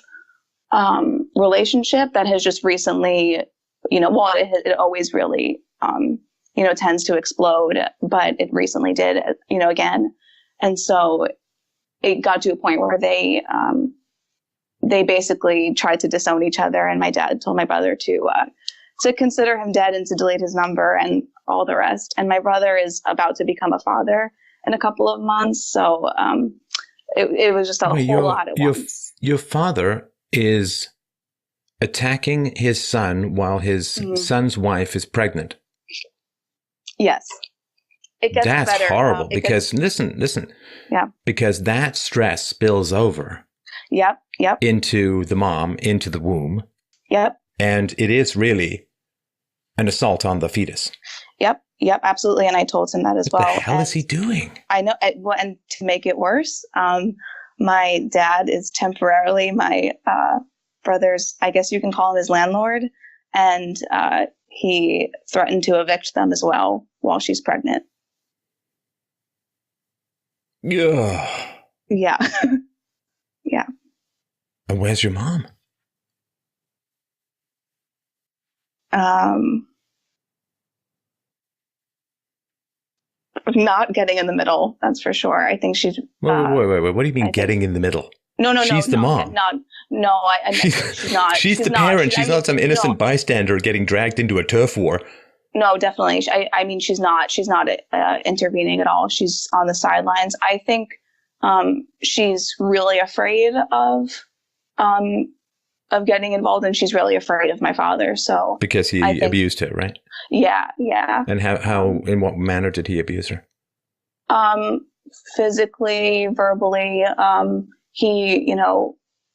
relationship that has just recently, it always really, tends to explode, but it recently did, again. And so it got to a point where they basically tried to disown each other. And my dad told my brother to consider him dead and to delete his number and all the rest. And my brother is about to become a father in a couple of months. So it was just a whole lot at once. Your father is attacking his son while his son's wife is pregnant. Yes. It gets That's better. horrible because listen. Yeah. Because that stress spills over. Yep. Into the mom, into the womb. Yep. And it is really an assault on the fetus. Yep, absolutely. And I told him that as well. What the hell is he doing? I know. And to make it worse, my dad is temporarily my brother's, I guess you can call him his landlord. And he threatened to evict them as well while she's pregnant. Yeah. Yeah. Yeah. And where's your mom? Not getting in the middle, that's for sure. I think she's... Wait. What do you mean getting in the middle? No. She's the mom. She's not. She's the parent. She's not some innocent bystander getting dragged into a turf war. No, definitely. I mean, she's not intervening at all. She's on the sidelines. I think she's really afraid of getting involved, and she's really afraid of my father. So because he abused her, right? Yeah. And how in what manner did he abuse her? Physically, verbally. He,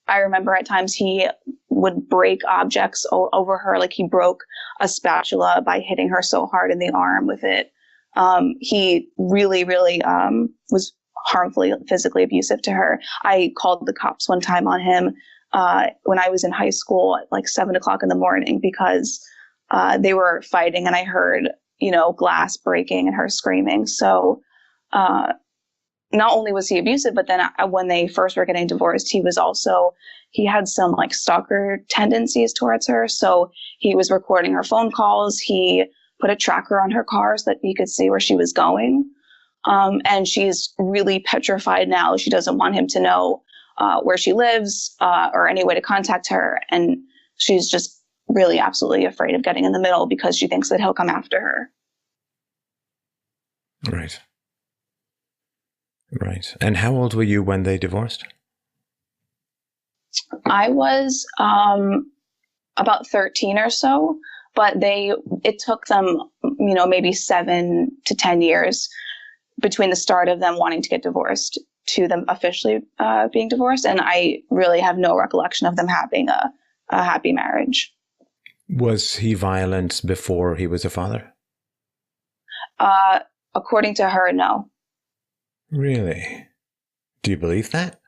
I remember at times he would break objects over her. Like he broke a spatula by hitting her so hard in the arm with it. He really, really was harmfully physically abusive to her. I called the cops one time on him when I was in high school at like 7:00 in the morning because they were fighting, and I heard, glass breaking and her screaming. So not only was he abusive, but then when they first were getting divorced, he had some like stalker tendencies towards her. So he was recording her phone calls. He put a tracker on her car so that he could see where she was going. And she's really petrified now. She doesn't want him to know where she lives or any way to contact her. And she's just really absolutely afraid of getting in the middle because she thinks that he'll come after her. Right. And how old were you when they divorced? I was about 13 or so, but it took them, maybe 7 to 10 years between the start of them wanting to get divorced to them officially being divorced. And I really have no recollection of them having a happy marriage. Was he violent before he was a father? According to her, no. Really? Do you believe that?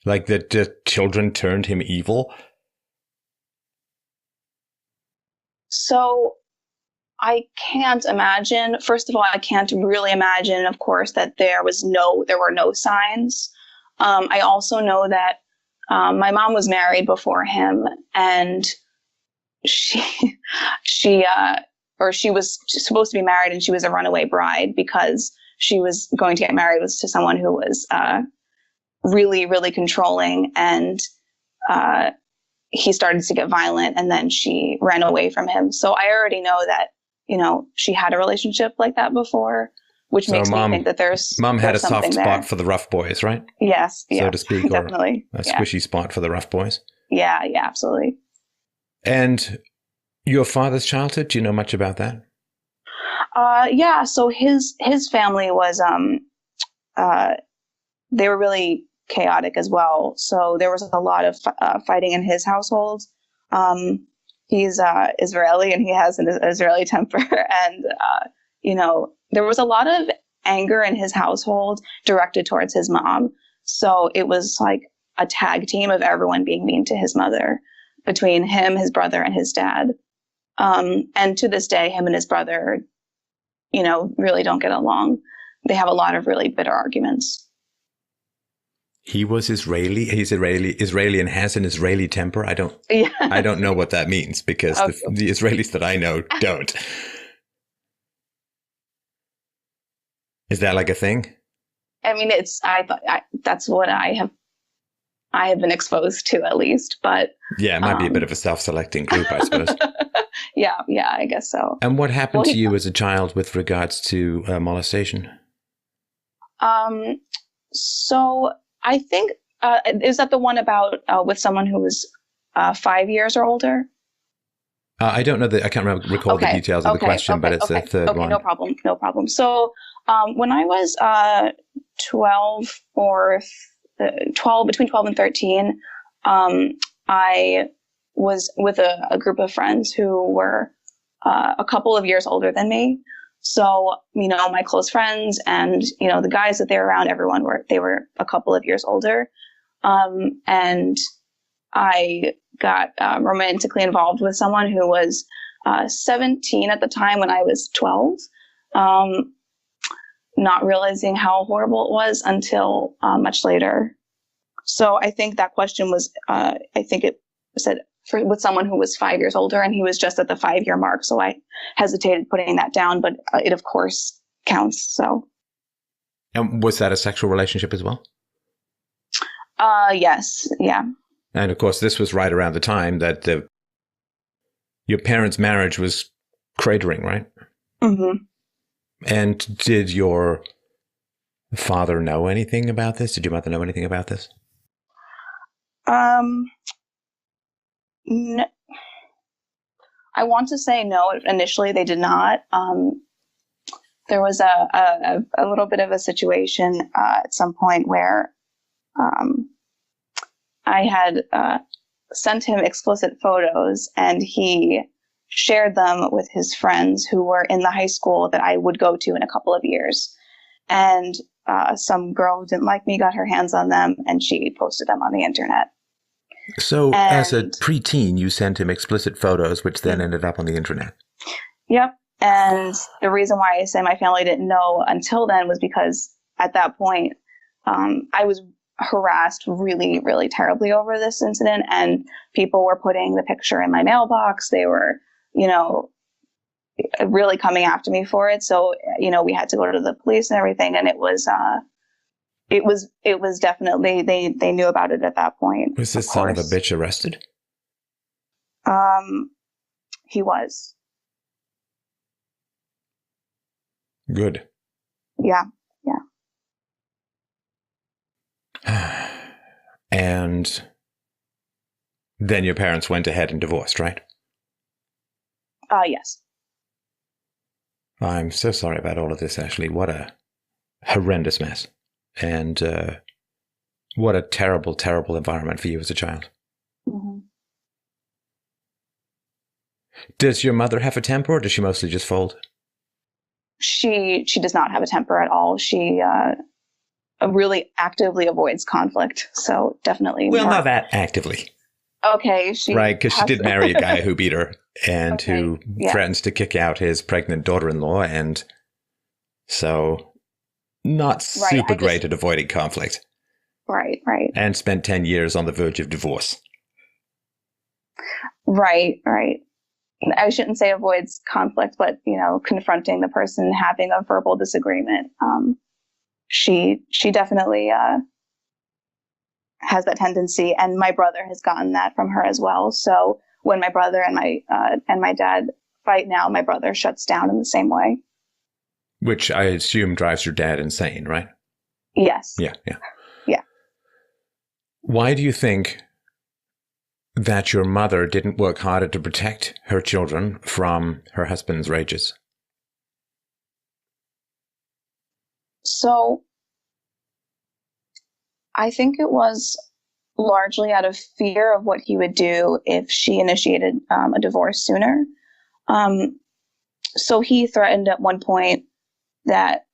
Like that the children turned him evil? So I can't imagine. First of all, I can't really imagine, of course, that there were no signs. I also know that my mom was married before him, and she was supposed to be married, and she was a runaway bride because she was going to get married to someone who was really, really controlling, and he started to get violent, and then she ran away from him. So I already know that, she had a relationship like that before, which makes me think that there's had a soft spot for the rough boys, right? Yes, so to speak, definitely. A squishy spot for the rough boys. Yeah, absolutely. And your father's childhood, do you know much about that? Yeah. So his family was they were really chaotic as well. So there was a lot of fighting in his household. He's Israeli, and he has an Israeli temper, and there was a lot of anger in his household directed towards his mom. So it was like a tag team of everyone being mean to his mother between him, his brother, and his dad. And to this day, him and his brother, really don't get along. They have a lot of really bitter arguments. He was Israeli. He's Israeli and has an Israeli temper. I don't know what that means because Okay. the Israelis that I know don't. Is that like a thing? I mean, that's what I have been exposed to, at least. But yeah, it might be a bit of a self-selecting group, I suppose. Yeah, I guess so. And what happened to you as a child with regards to molestation? So I think is that the one about with someone who was 5 years or older? I don't know I can't recall the details of the question, but it's the third one. No problem. So when I was 12, between 12 and 13, I was with a group of friends who were a couple of years older than me. So, my close friends and, the guys that they were around, they were a couple of years older. And I got romantically involved with someone who was 17 at the time when I was 12, not realizing how horrible it was until much later. So I think that question was, I think it said with someone who was 5 years older, and he was just at the 5-year mark. So I hesitated putting that down, but it of course counts. So. And was that a sexual relationship as well? Yes. Yeah. And of course, this was right around the time that your parents' marriage was cratering, right? Mm-hmm. And did your father know anything about this? Did your mother know anything about this? No, I want to say no. Initially, they did not. There was a little bit of a situation at some point where I had sent him explicit photos, and he shared them with his friends who were in the high school that I would go to in a couple of years. And some girl who didn't like me got her hands on them, and she posted them on the internet. So as a preteen, you sent him explicit photos, which then ended up on the internet. Yep. And the reason why I say my family didn't know until then was because at that point, I was harassed really, really terribly over this incident, and people were putting the picture in my mailbox. They were, really coming after me for it. So, we had to go to the police and everything, and it was definitely, they knew about it at that point. Was this son of a bitch arrested? He was. Good. Yeah. And then your parents went ahead and divorced, right? Yes. I'm so sorry about all of this, Ashley. What a horrendous mess. And what a terrible, terrible environment for you as a child. Mm-hmm. Does your mother have a temper, or does she mostly just fold? She does not have a temper at all. She really actively avoids conflict. So definitely. Well, not that actively. Okay. Right, because she did marry a guy who beat her and who threatens to kick out his pregnant daughter-in-law. And so not super great at avoiding conflict. Right. And spent 10 years on the verge of divorce. Right. I shouldn't say avoids conflict, but, confronting the person, having a verbal disagreement. She definitely has that tendency, and my brother has gotten that from her as well. So when my brother and my dad fight now, my brother shuts down in the same way. Which I assume drives your dad insane, right? Yes. Yeah. Yeah. Why do you think that your mother didn't work harder to protect her children from her husband's rages? So I think it was largely out of fear of what he would do if she initiated a divorce sooner. So he threatened at one point that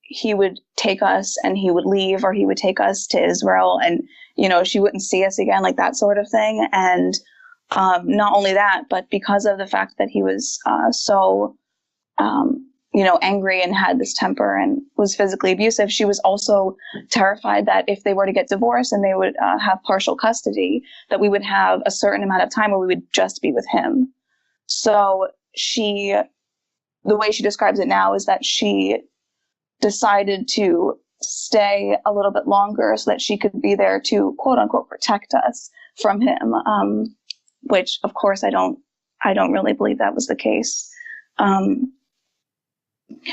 he would take us and he would leave, or he would take us to Israel, and, she wouldn't see us again, like that sort of thing. And not only that, but because of the fact that he was so angry and had this temper and was physically abusive, she was also terrified that if they were to get divorced and they would have partial custody, that we would have a certain amount of time where we would just be with him. So the way she describes it now is that she decided to stay a little bit longer so that she could be there to, quote unquote, protect us from him. Which, of course, I don't really believe that was the case.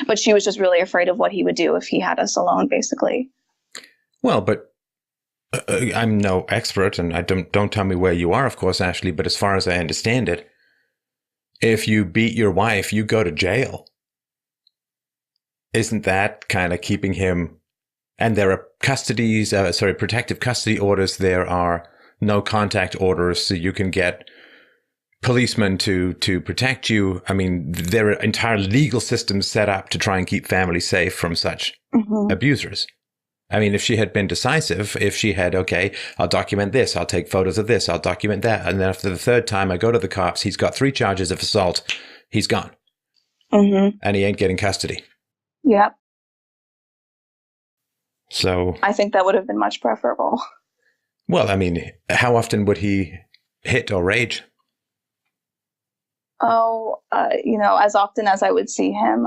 But she was just really afraid of what he would do if he had us alone, basically. Well, but I'm no expert, and I don't tell me where you are, of course, Ashley, but as far as I understand it, if you beat your wife, you go to jail. Isn't that kind of keeping him? And there are protective custody orders. There are no contact orders, so you can get policemen to protect you. I mean, there are entire legal systems set up to try and keep families safe from such abusers. I mean, if she had been decisive, if she had, okay, I'll document this, I'll take photos of this, I'll document that, and then after the third time I go to the cops, he's got 3 charges of assault, he's gone. And he ain't getting custody. Yep. So I think that would have been much preferable. Well, I mean, how often would he hit or rage? Oh, as often as I would see him,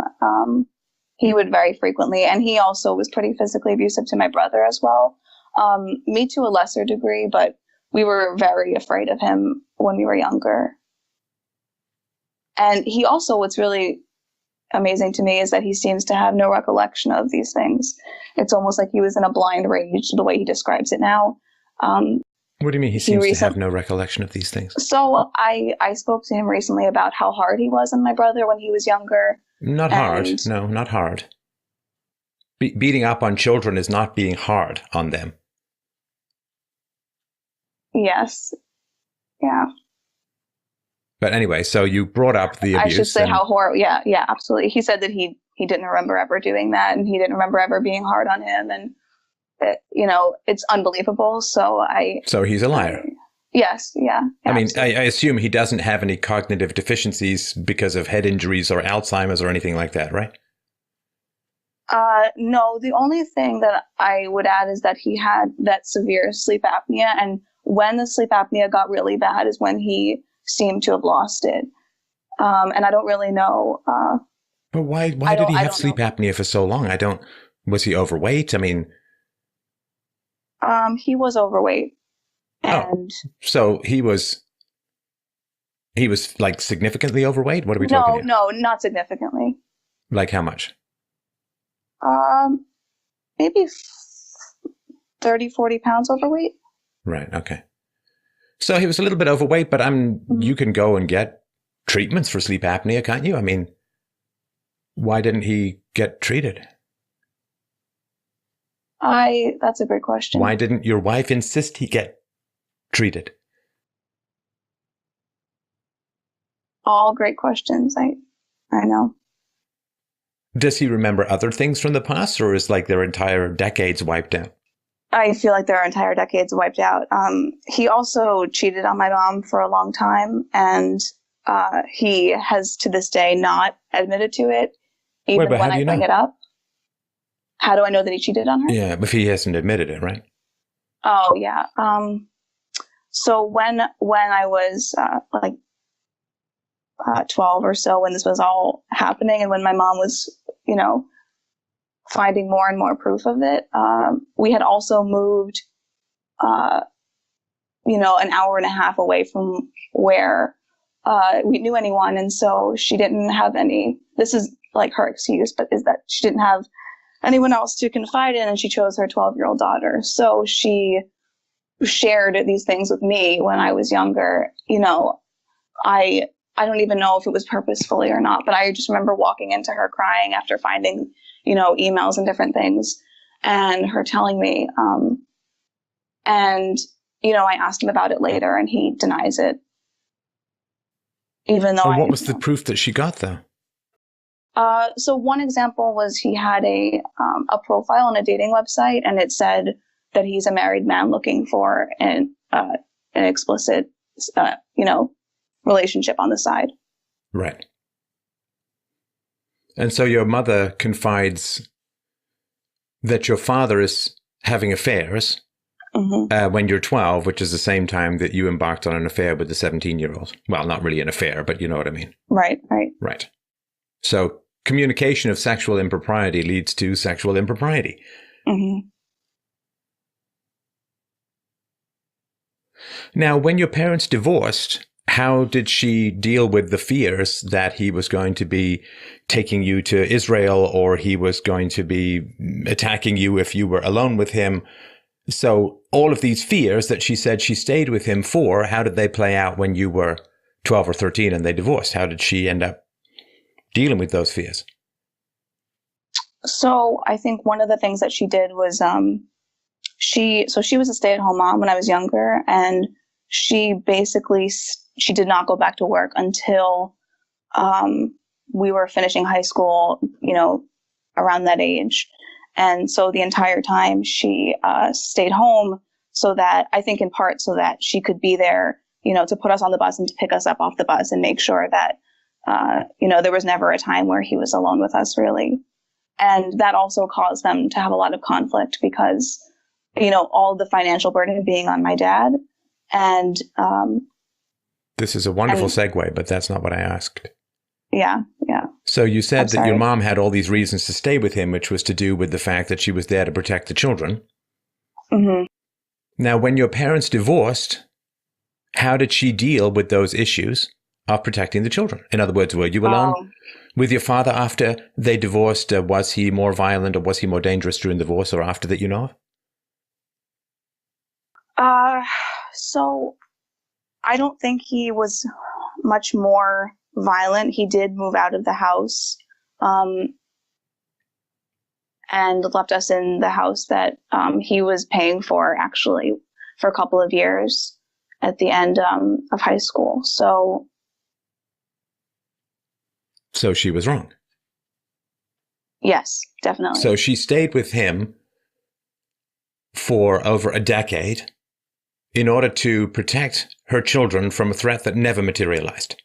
he would very frequently. And he also was pretty physically abusive to my brother as well. Me to a lesser degree, but we were very afraid of him when we were younger. And he also, what's really amazing to me is that he seems to have no recollection of these things. It's almost like he was in a blind rage, the way he describes it now. What do you mean he seems to have no recollection of these things? So I spoke to him recently about how hard he was on my brother when he was younger. Not hard. No, not hard. Beating up on children is not being hard on them. Yes. Yeah. But anyway, so you brought up the abuse. I should say how horrible. Yeah, absolutely. He said that he didn't remember ever doing that, and he didn't remember ever being hard on him, and it's unbelievable. So he's a liar. Yes. Yeah. I mean, I assume he doesn't have any cognitive deficiencies because of head injuries or Alzheimer's or anything like that, right? No. The only thing that I would add is that he had that severe sleep apnea, and when the sleep apnea got really bad is when he seemed to have lost it. And I don't really know. But why did he have sleep apnea for so long? Was he overweight? I mean, he was overweight. And so he was like significantly overweight? What are we talking about? No, not significantly. Like how much? Maybe 30, 40 pounds overweight. Right. Okay. So he was a little bit overweight, but you can go and get treatments for sleep apnea, can't you? I mean, why didn't he get treated? That's a great question. Why didn't your wife insist he get treated? All great questions. I know. Does he remember other things from the past, or is like their entire decades wiped out? I feel like their entire decades wiped out. He also cheated on my mom for a long time, and he has to this day not admitted to it, even when I bring it up. How do I know that he cheated on her? Yeah, but he hasn't admitted it, right? Oh, yeah. So when I was 12 or so, when this was all happening, and when my mom was, finding more and more proof of it, we had also moved, an hour and a half away from where we knew anyone, and so she didn't have any. This is like her excuse, but is that she didn't have anyone else to confide in, and she chose her 12-year-old daughter. So she shared these things with me when I was younger. I don't even know if it was purposefully or not, but I just remember walking into her crying after finding, emails and different things, and her telling me, I asked him about it later, and he denies it. Even though what was the proof that she got, though? So one example was he had a profile on a dating website, and it said that he's a married man looking for an explicit, relationship on the side. Right. And so your mother confides that your father is having affairs when you're 12, which is the same time that you embarked on an affair with the 17-year-old. Well, not really an affair, but you know what I mean. Right. Right. So communication of sexual impropriety leads to sexual impropriety. Mm-hmm. Now, when your parents divorced, how did she deal with the fears that he was going to be taking you to Israel, or he was going to be attacking you if you were alone with him? So all of these fears that she said she stayed with him for, how did they play out when you were 12 or 13 and they divorced? How did she end up dealing with those fears? So I think one of the things that she did was she was a stay-at-home mom when I was younger, and she basically she did not go back to work until we were finishing high school, around that age. And so the entire time she stayed home, so that, I think in part so that she could be there, to put us on the bus and to pick us up off the bus and make sure that, there was never a time where he was alone with us, really. And that also caused them to have a lot of conflict because, all the financial burden being on my dad. And this is a wonderful segue, but that's not what I asked. Yeah. So you said that your mom had all these reasons to stay with him, which was to do with the fact that she was there to protect the children. Mm-hmm. Now, when your parents divorced, how did she deal with those issues of protecting the children? In other words, were you alone with your father after they divorced? Was he more violent or was he more dangerous during the divorce or after that, you know of? So I don't think he was much more violent. He did move out of the house and left us in the house that he was paying for, actually, for a couple of years at the end of high school. So she was wrong. Yes, definitely. So she stayed with him for over a decade in order to protect her children from a threat that never materialized.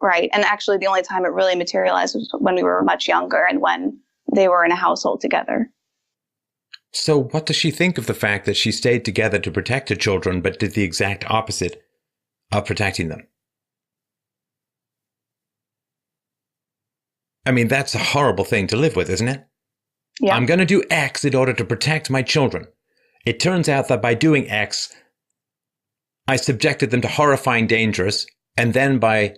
Right. And actually, the only time it really materialized was when we were much younger and when they were in a household together. So what does she think of the fact that she stayed together to protect her children, but did the exact opposite of protecting them? I mean, that's a horrible thing to live with, isn't it? Yeah. I'm going to do X in order to protect my children. It turns out that by doing X, I subjected them to horrifying dangers, and then by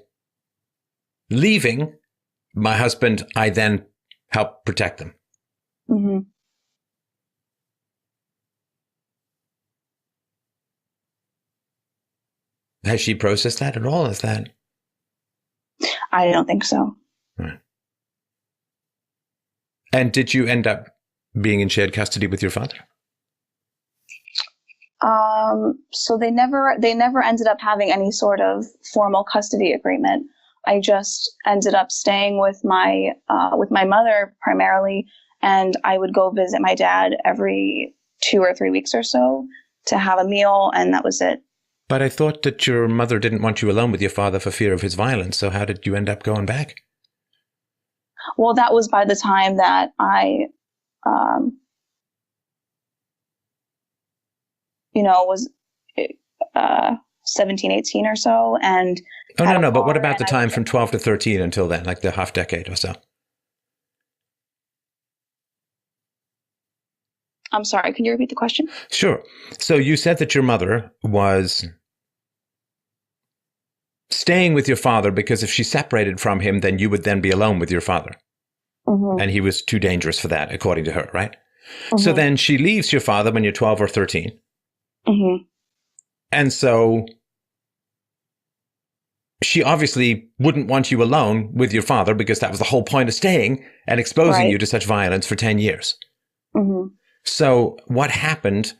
leaving my husband, I then helped protect them. Mm-hmm. Has she processed that at all? Is that? I don't think so. Right. And did you end up being in shared custody with your father? So they never ended up having any sort of formal custody agreement. I just ended up staying with my mother primarily, and I would go visit my dad every 2 or 3 weeks or so to have a meal, and that was it. But I thought that your mother didn't want you alone with your father for fear of his violence, so how did you end up going back? Well, that was by the time that I, was 17, 18 or so. And oh, no, but what about the time from 12 to 13 until then, like the half decade or so? I'm sorry, can you repeat the question? Sure. So you said that your mother was staying with your father because if she separated from him, then you would then be alone with your father. Mm-hmm. And he was too dangerous for that, according to her, right? Mm-hmm. So then she leaves your father when you're 12 or 13. Mm-hmm. And so she obviously wouldn't want you alone with your father because that was the whole point of staying and exposing you to such violence for 10 years. Mm-hmm. So what happened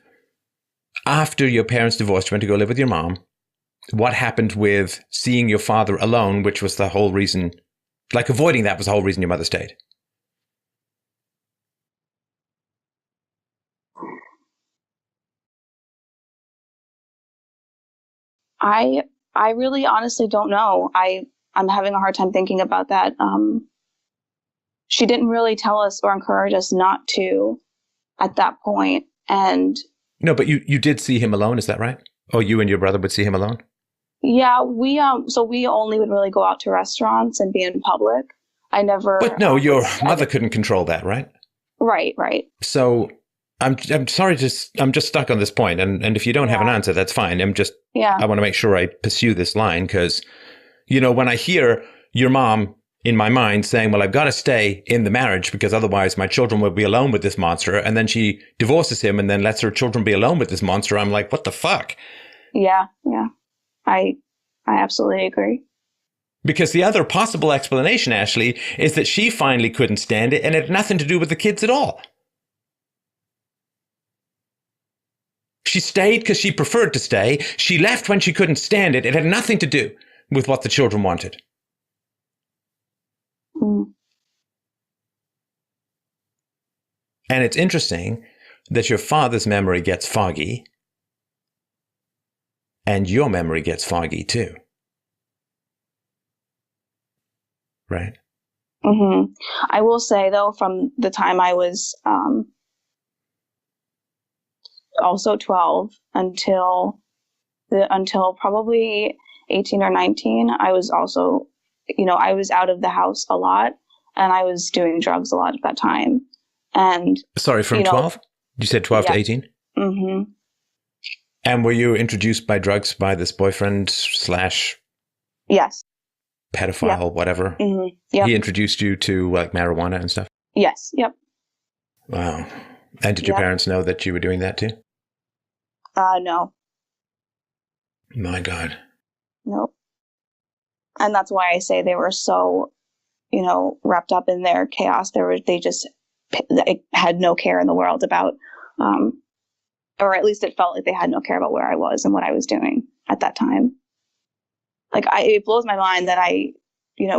after your parents divorced, you went to go live with your mom? What happened with seeing your father alone, which was the whole reason, like avoiding that was the whole reason your mother stayed? I really honestly don't know. I'm having a hard time thinking about that. She didn't really tell us or encourage us not to at that point. And no, but you did see him alone, is that right? Or you and your brother would see him alone? Yeah, we only would really go out to restaurants and be in public. I never. But no, your mother couldn't control that, right? Right. So I'm sorry, I'm just stuck on this point, and if you don't have an answer, that's fine. I want to make sure I pursue this line because, when I hear your mom in my mind saying, well, I've got to stay in the marriage because otherwise my children will be alone with this monster, and then she divorces him and then lets her children be alone with this monster, I'm like, what the fuck? Yeah. I absolutely agree. Because the other possible explanation, Ashley, is that she finally couldn't stand it and it had nothing to do with the kids at all. She stayed because she preferred to stay. She left when she couldn't stand it. It had nothing to do with what the children wanted. Mm. And it's interesting that your father's memory gets foggy and your memory gets foggy too. Right? Mm-hmm. I will say, though, from the time I was also 12 until probably 18 or 19, I was also, I was out of the house a lot, and I was doing drugs a lot at that time. And sorry, from 12? You said 12 to 18? Mm-hmm. And were you introduced by drugs by this boyfriend / Yes. pedophile, whatever? Mm-hmm. Yep. He introduced you to like marijuana and stuff? Yes. Yep. Wow. And did your parents know that you were doing that too? No. My God. Nope. And that's why I say they were so, wrapped up in their chaos. They had no care in the world about, or at least it felt like they had no care about where I was and what I was doing at that time. Like, it blows my mind that I,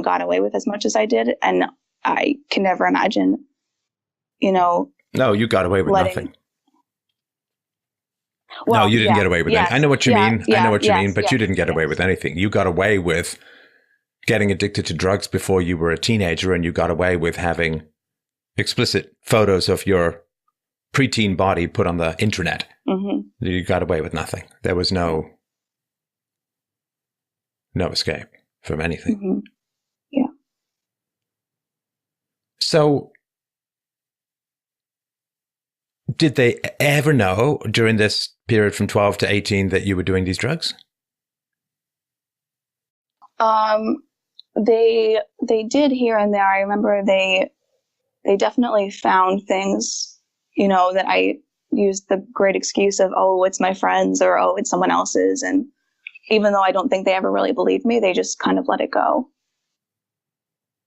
got away with as much as I did. And I can never imagine, No, you got away with nothing. Well, no, you didn't get away with anything. I know what you mean. I know what you mean, but you didn't get away with anything. You got away with getting addicted to drugs before you were a teenager, and you got away with having explicit photos of your preteen body put on the internet. Mm-hmm. You got away with nothing. There was no escape from anything. Mm-hmm. Yeah. So, did they ever know during this period from 12 to 18 that you were doing these drugs? They did here and there. I remember they definitely found things, that I used the great excuse of, oh, it's my friends, or, oh, it's someone else's. And even though I don't think they ever really believed me, they just kind of let it go.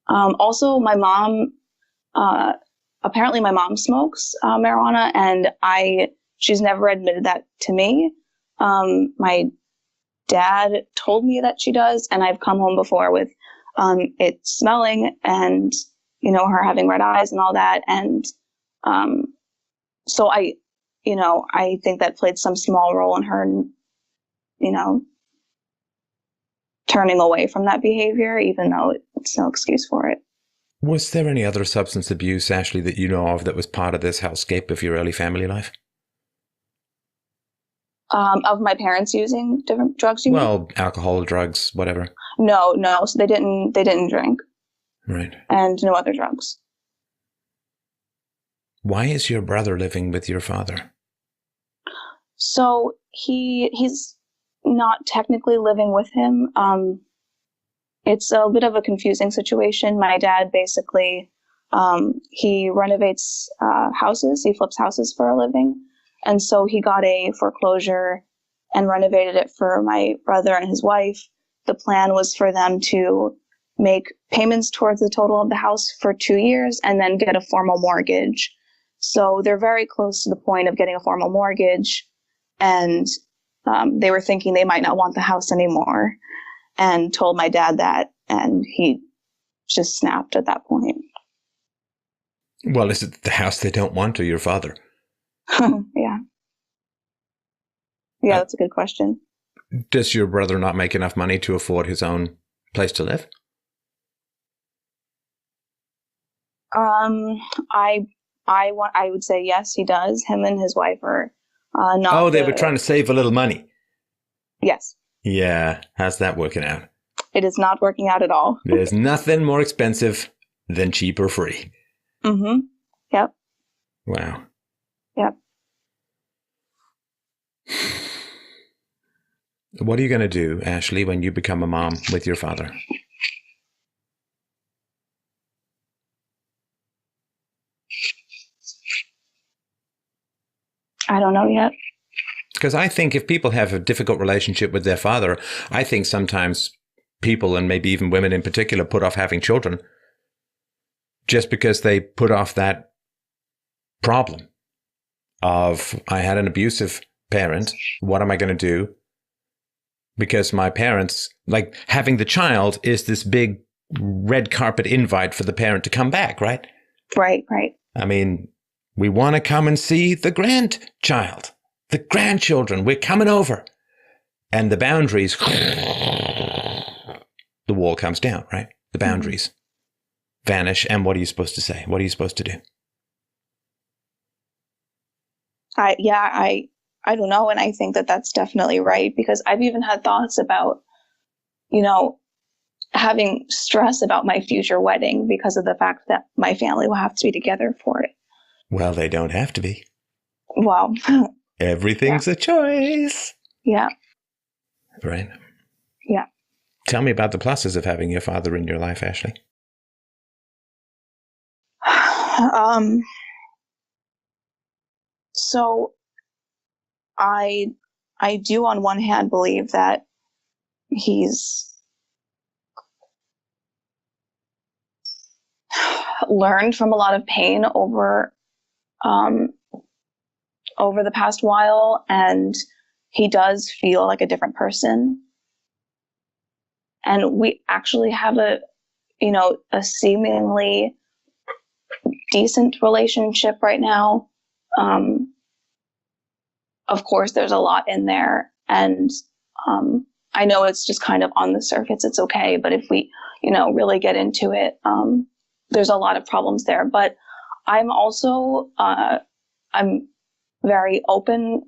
Also, my mom, apparently my mom smokes marijuana, and she's never admitted that to me. My dad told me that she does, and I've come home before with it smelling and, her having red eyes and all that. And so I think that played some small role in her, turning away from that behavior, even though it's no excuse for it. Was there any other substance abuse, Ashley, that you know of that was part of this hellscape of your early family life? Of my parents using different drugs, you mean? Alcohol, drugs, whatever. No. So they didn't drink. Right. And no other drugs. Why is your brother living with your father? So he's not technically living with him. It's a bit of a confusing situation. My dad basically, he renovates houses. He flips houses for a living. And so he got a foreclosure and renovated it for my brother and his wife. The plan was for them to make payments towards the total of the house for 2 years and then get a formal mortgage. So they're very close to the point of getting a formal mortgage. And they were thinking they might not want the house anymore, and told my dad that, and he just snapped at that point. Well, is it the house they don't want, or your father? Yeah. Yeah, that's a good question. Does your brother not make enough money to afford his own place to live? I would say yes, he does. Him and his wife are not. Oh, they were trying to save a little money. Yes. Yeah. How's that working out? It is not working out at all. There's nothing more expensive than cheap or free. Mm-hmm. Yep. Wow. Yep. What are you going to do, Ashley, when you become a mom with your father? I don't know yet. Because I think if people have a difficult relationship with their father, I think sometimes people, and maybe even women in particular, put off having children just because they put off that problem of, I had an abusive parent. What am I going to do? Because my parents, like having the child is this big red carpet invite for the parent to come back, right? Right, right. I mean, we want to come and see the grandchild, the grandchildren. We're coming over. And the boundaries, the wall comes down, right? The boundaries vanish. And what are you supposed to say? What are you supposed to do? I don't know. And I think that that's definitely right, because I've even had thoughts about, having stress about my future wedding because of the fact that my family will have to be together for it. Well, they don't have to be. Well, everything's a choice. Yeah. Right. Yeah. Tell me about the pluses of having your father in your life, Ashley. So I do on one hand believe that he's learned from a lot of pain over the past while, and he does feel like a different person. And we actually have a seemingly decent relationship right now. Of course, there's a lot in there, and I know it's just kind of on the surface, it's okay. But if we, really get into it, there's a lot of problems there. But I'm also, I'm very open.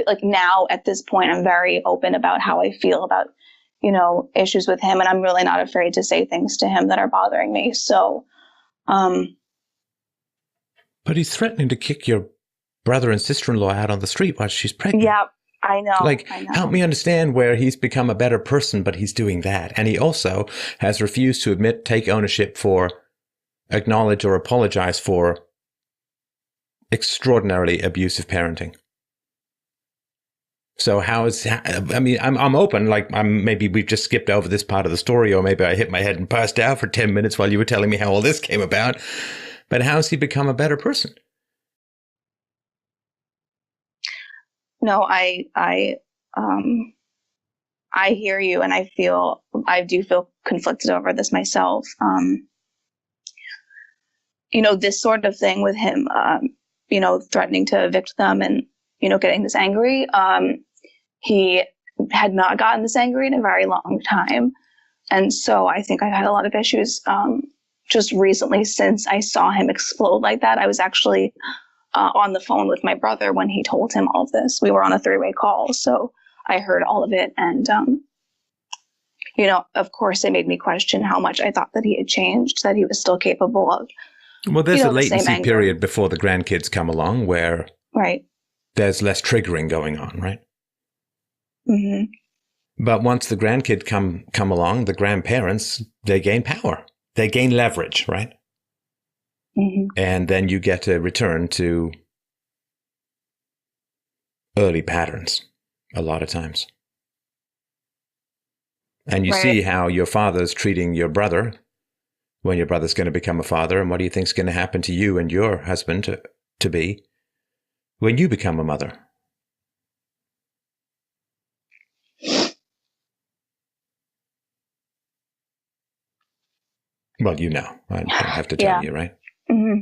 Like now at this point, I'm very open about how I feel about, issues with him. And I'm really not afraid to say things to him that are bothering me. So, but he's threatening to kick your brother and sister-in-law out on the street while she's pregnant. Yeah, I know. Help me understand where he's become a better person, but he's doing that. And he also has refused to admit, take ownership for, acknowledge or apologize for extraordinarily abusive parenting. So I'm open, maybe we've just skipped over this part of the story, or maybe I hit my head and passed out for 10 minutes while you were telling me how all this came about. But how has he become a better person? No, I hear you, and I do feel conflicted over this myself. This sort of thing with him, threatening to evict them and, getting this angry. He had not gotten this angry in a very long time. And so I think I've had a lot of issues, just recently since I saw him explode like that. I was actually on the phone with my brother when he told him all of this. We were on a 3-way call, so I heard all of it. And, of course, it made me question how much I thought that he had changed, that he was still capable of. Well, there's a latency period before the grandkids come along where there's less triggering going on, right? Mm-hmm. But once the grandkid come along, the grandparents, they gain power. They gain leverage, right? Mm-hmm. And then you get to return to early patterns a lot of times. And you see how your father's treating your brother when your brother's going to become a father, and what do you think is going to happen to you and your husband to be when you become a mother? Well, I don't have to tell you, right? Mm-hmm.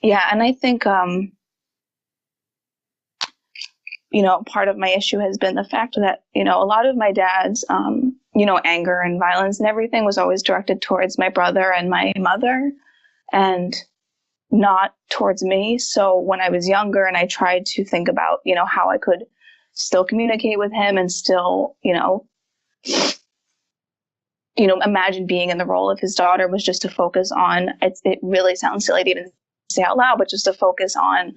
Yeah, and I think, part of my issue has been the fact that, a lot of my dad's, anger and violence and everything was always directed towards my brother and my mother and not towards me. So when I was younger and I tried to think about, how I could still communicate with him and still, imagine being in the role of his daughter, was just to focus on, it really sounds silly to even say out loud, but just to focus on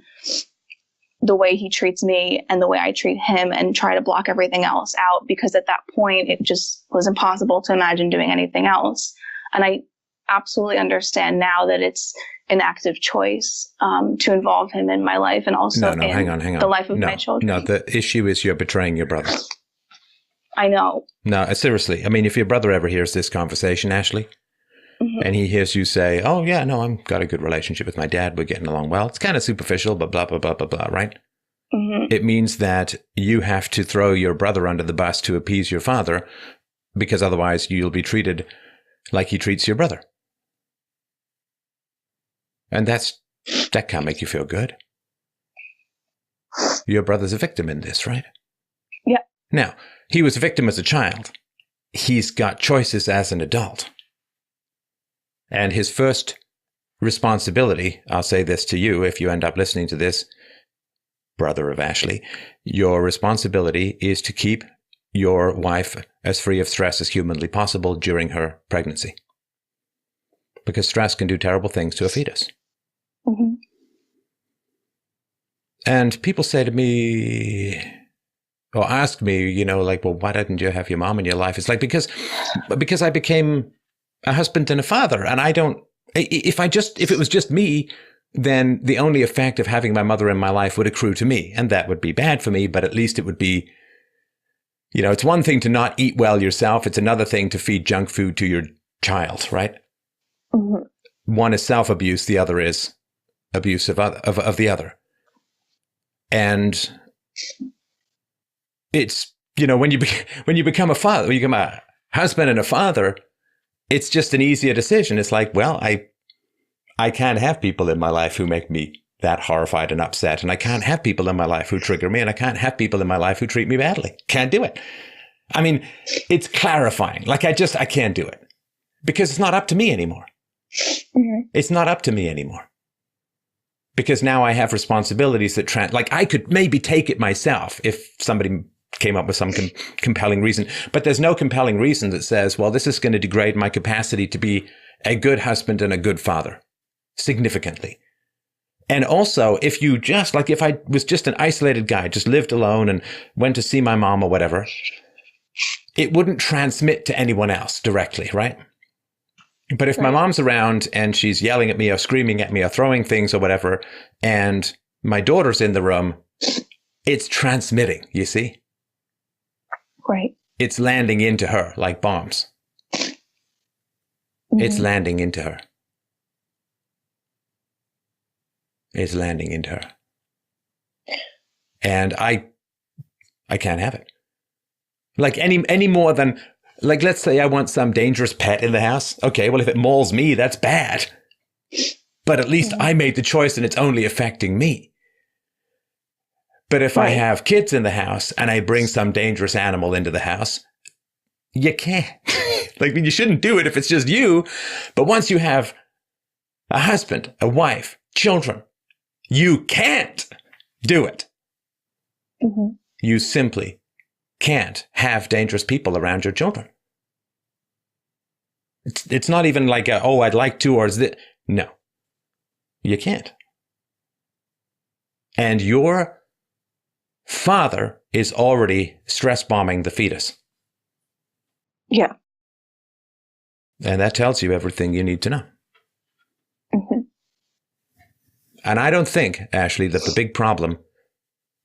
the way he treats me and the way I treat him and try to block everything else out, because at that point it just was impossible to imagine doing anything else. And I absolutely understand now that it's an active choice to involve him in my life and also hang on. the life of my children. No, the issue is you're betraying your brother. I know. No, seriously. I mean, if your brother ever hears this conversation, Ashley, and he hears you say, oh, yeah, no, I've got a good relationship with my dad. We're getting along well. It's kind of superficial, but blah, blah, blah, blah, blah, right? Mm-hmm. It means that you have to throw your brother under the bus to appease your father, because otherwise you'll be treated like he treats your brother. And that can't make you feel good. Your brother's a victim in this, right? Yeah. Now, he was a victim as a child. He's got choices as an adult. And his first responsibility, I'll say this to you if you end up listening to this, brother of Ashley, your responsibility is to keep your wife as free of stress as humanly possible during her pregnancy. Because stress can do terrible things to a fetus. Mm-hmm. And people say to me, or ask me, like, well, why didn't you have your mom in your life? It's like, because I became a husband and a father. And if it was just me, then the only effect of having my mother in my life would accrue to me. And that would be bad for me, but at least it would be, it's one thing to not eat well yourself. It's another thing to feed junk food to your child, right? Mm-hmm. One is self-abuse. The other is abuse of the other. And it's, when you become a father, when you become a husband and a father, it's just an easier decision. It's like, well, I can't have people in my life who make me that horrified and upset. And I can't have people in my life who trigger me. And I can't have people in my life who treat me badly. Can't do it. I mean, it's clarifying. Like, I can't do it because it's not up to me anymore. Mm-hmm. It's not up to me anymore. Because now I have responsibilities that like I could maybe take it myself if somebody came up with some compelling reason. But there's no compelling reason that says, well, this is going to degrade my capacity to be a good husband and a good father significantly. And also, if I was just an isolated guy, just lived alone and went to see my mom or whatever, it wouldn't transmit to anyone else directly, right? But if my mom's around and she's yelling at me or screaming at me or throwing things or whatever, and my daughter's in the room, it's transmitting, you see? Right. It's landing into her like bombs. Mm-hmm. It's landing into her. It's landing into her. And I can't have it. Like any more than, like, let's say I want some dangerous pet in the house. Okay, well, if it mauls me, that's bad. But at least I made the choice and it's only affecting me. But if I have kids in the house and I bring some dangerous animal into the house, you can't. Like, you shouldn't do it if it's just you. But once you have a husband, a wife, children, you can't do it. Mm-hmm. You simply can't have dangerous people around your children. It's not even like, I'd like to, or is this? No, you can't. And your father is already stress bombing the fetus. Yeah. And that tells you everything you need to know. Mm-hmm. And I don't think, Ashley, that the big problem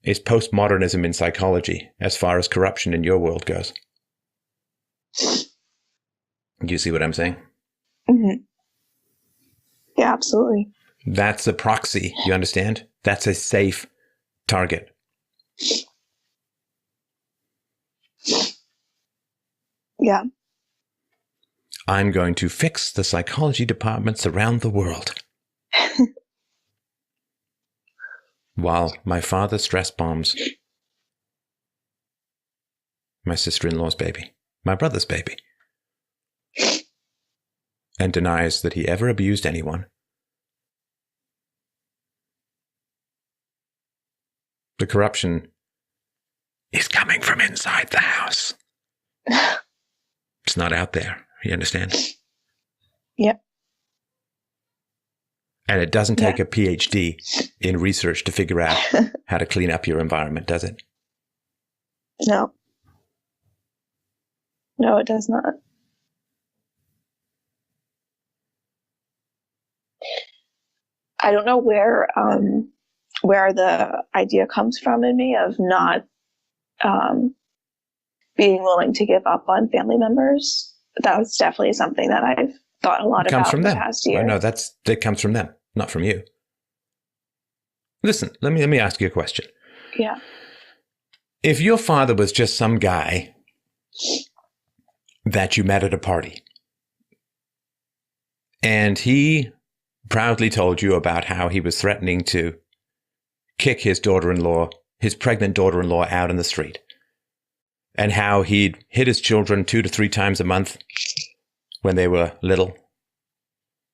is postmodernism in psychology as far as corruption in your world goes. Do you see what I'm saying? Mm-hmm. Yeah, absolutely. That's a proxy, you understand? That's a safe target. Yeah. I'm going to fix the psychology departments around the world. While my father stress bombs my sister-in-law's baby, my brother's baby, and denies that he ever abused anyone. The corruption is coming from inside the house. It's not out there. You understand? Yep. And it doesn't take a PhD in research to figure out how to clean up your environment, does it? No. No, it does not. I don't know where the idea comes from in me of not being willing to give up on family members. That was definitely something that I've thought a lot about in the past year. No, that comes from them, not from you. Listen, let me ask you a question. Yeah. If your father was just some guy that you met at a party, and he proudly told you about how he was threatening to kick his daughter-in-law, his pregnant daughter-in-law, out in the street, and how he'd hit his children 2 to 3 times a month when they were little,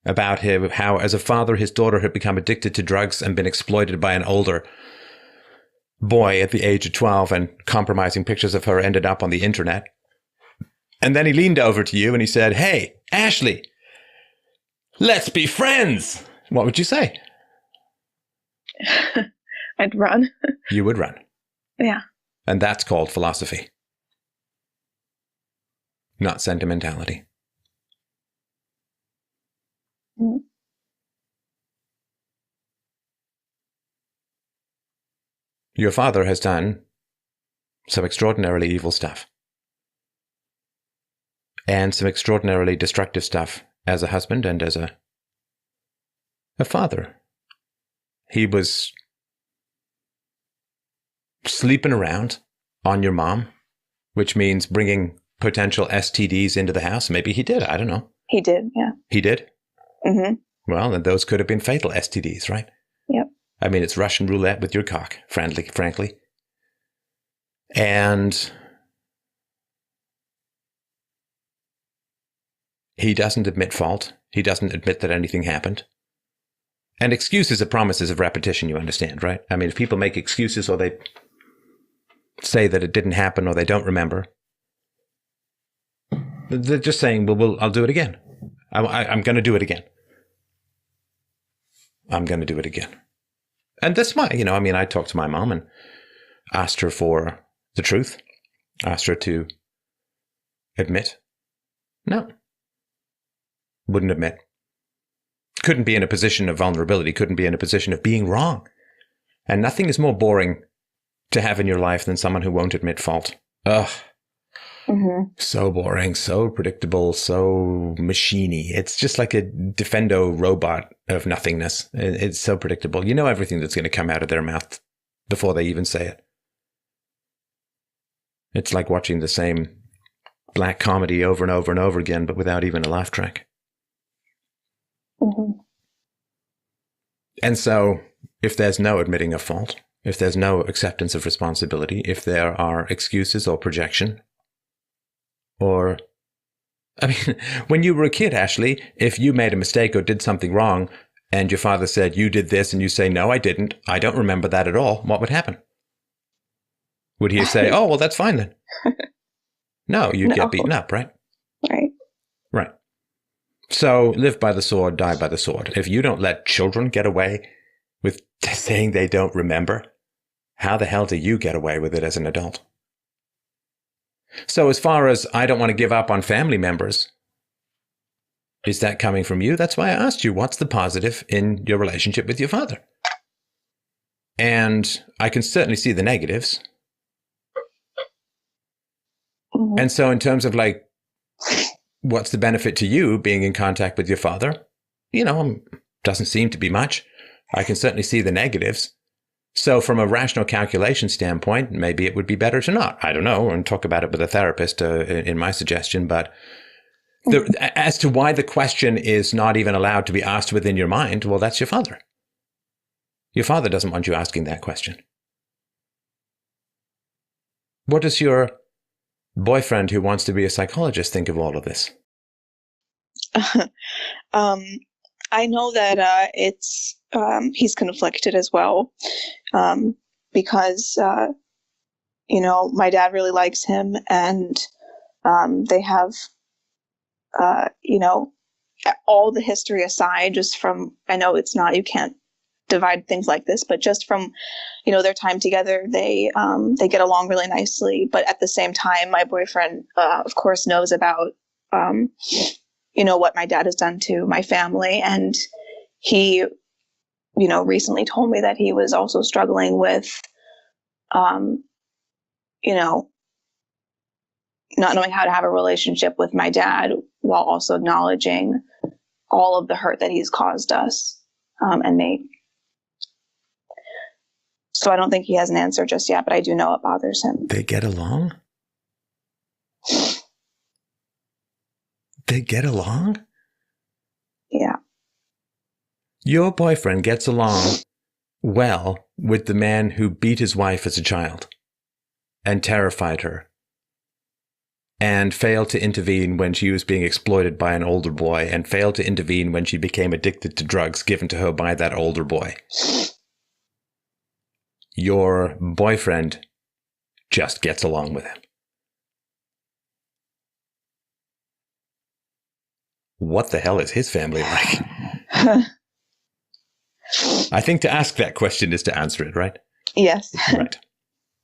about him, how as a father his daughter had become addicted to drugs and been exploited by an older boy at the age of 12, and compromising pictures of her ended up on the internet. And then he leaned over to you and he said, "Hey, Ashley, let's be friends." What would you say? I'd run. You would run. Yeah. And that's called philosophy, not sentimentality. Mm-hmm. Your father has done some extraordinarily evil stuff and some extraordinarily destructive stuff as a husband and as a father. He was sleeping around on your mom, which means bringing potential STDs into the house. Maybe he did. I don't know. He did, yeah. He did? Mm-hmm. Well, and those could have been fatal STDs, right? Yep. I mean, it's Russian roulette with your cock, frankly. And he doesn't admit fault. He doesn't admit that anything happened. And excuses are promises of repetition, you understand, right? I mean, if people make excuses or they say that it didn't happen or they don't remember, they're just saying, well I'll do it again. I'm going to do it again. I'm going to do it again. And that's why, I talked to my mom and asked her for the truth, asked her to admit. No. Wouldn't admit. Couldn't be in a position of vulnerability, couldn't be in a position of being wrong. And nothing is more boring to have in your life than someone who won't admit fault. Ugh. Mm-hmm. So boring, so predictable, so machiney. It's just like a Defendo robot of nothingness. It's so predictable. You know everything that's going to come out of their mouth before they even say it. It's like watching the same black comedy over and over and over again, but without even a laugh track. Mm-hmm. And so, if there's no admitting of fault, if there's no acceptance of responsibility, if there are excuses or projection, or, when you were a kid, Ashley, if you made a mistake or did something wrong, and your father said, "You did this," and you say, "No, I didn't. I don't remember that at all," what would happen? Would he say, "Oh, well, that's fine then"? No, you'd get beaten up, right? Right. So live by the sword, die by the sword. If you don't let children get away with saying they don't remember, how the hell do you get away with it as an adult? So as far as I don't want to give up on family members, is that coming from you? That's why I asked you, what's the positive in your relationship with your father? And I can certainly see the negatives. Mm-hmm. And so in terms of what's the benefit to you being in contact with your father? Doesn't seem to be much. I can certainly see the negatives. So from a rational calculation standpoint, maybe it would be better to not. I don't know, and talk about it with a therapist in my suggestion. But as to why the question is not even allowed to be asked within your mind, well, that's your father. Your father doesn't want you asking that question. What does your boyfriend who wants to be a psychologist think of all of this? I know that it's he's conflicted as well, because my dad really likes him, and they have all the history aside, just from, I know it's not, you can't divide things like this, but just from their time together, they get along really nicely. But at the same time, my boyfriend of course knows about what my dad has done to my family, and he recently told me that he was also struggling with not knowing how to have a relationship with my dad while also acknowledging all of the hurt that he's caused us and me. So I don't think he has an answer just yet, but I do know it bothers him. They get along? They get along? Yeah. Your boyfriend gets along well with the man who beat his wife as a child and terrified her and failed to intervene when she was being exploited by an older boy and failed to intervene when she became addicted to drugs given to her by that older boy. Your boyfriend just gets along with him. What the hell is his family like? I think to ask that question is to answer it, right? Yes. Right.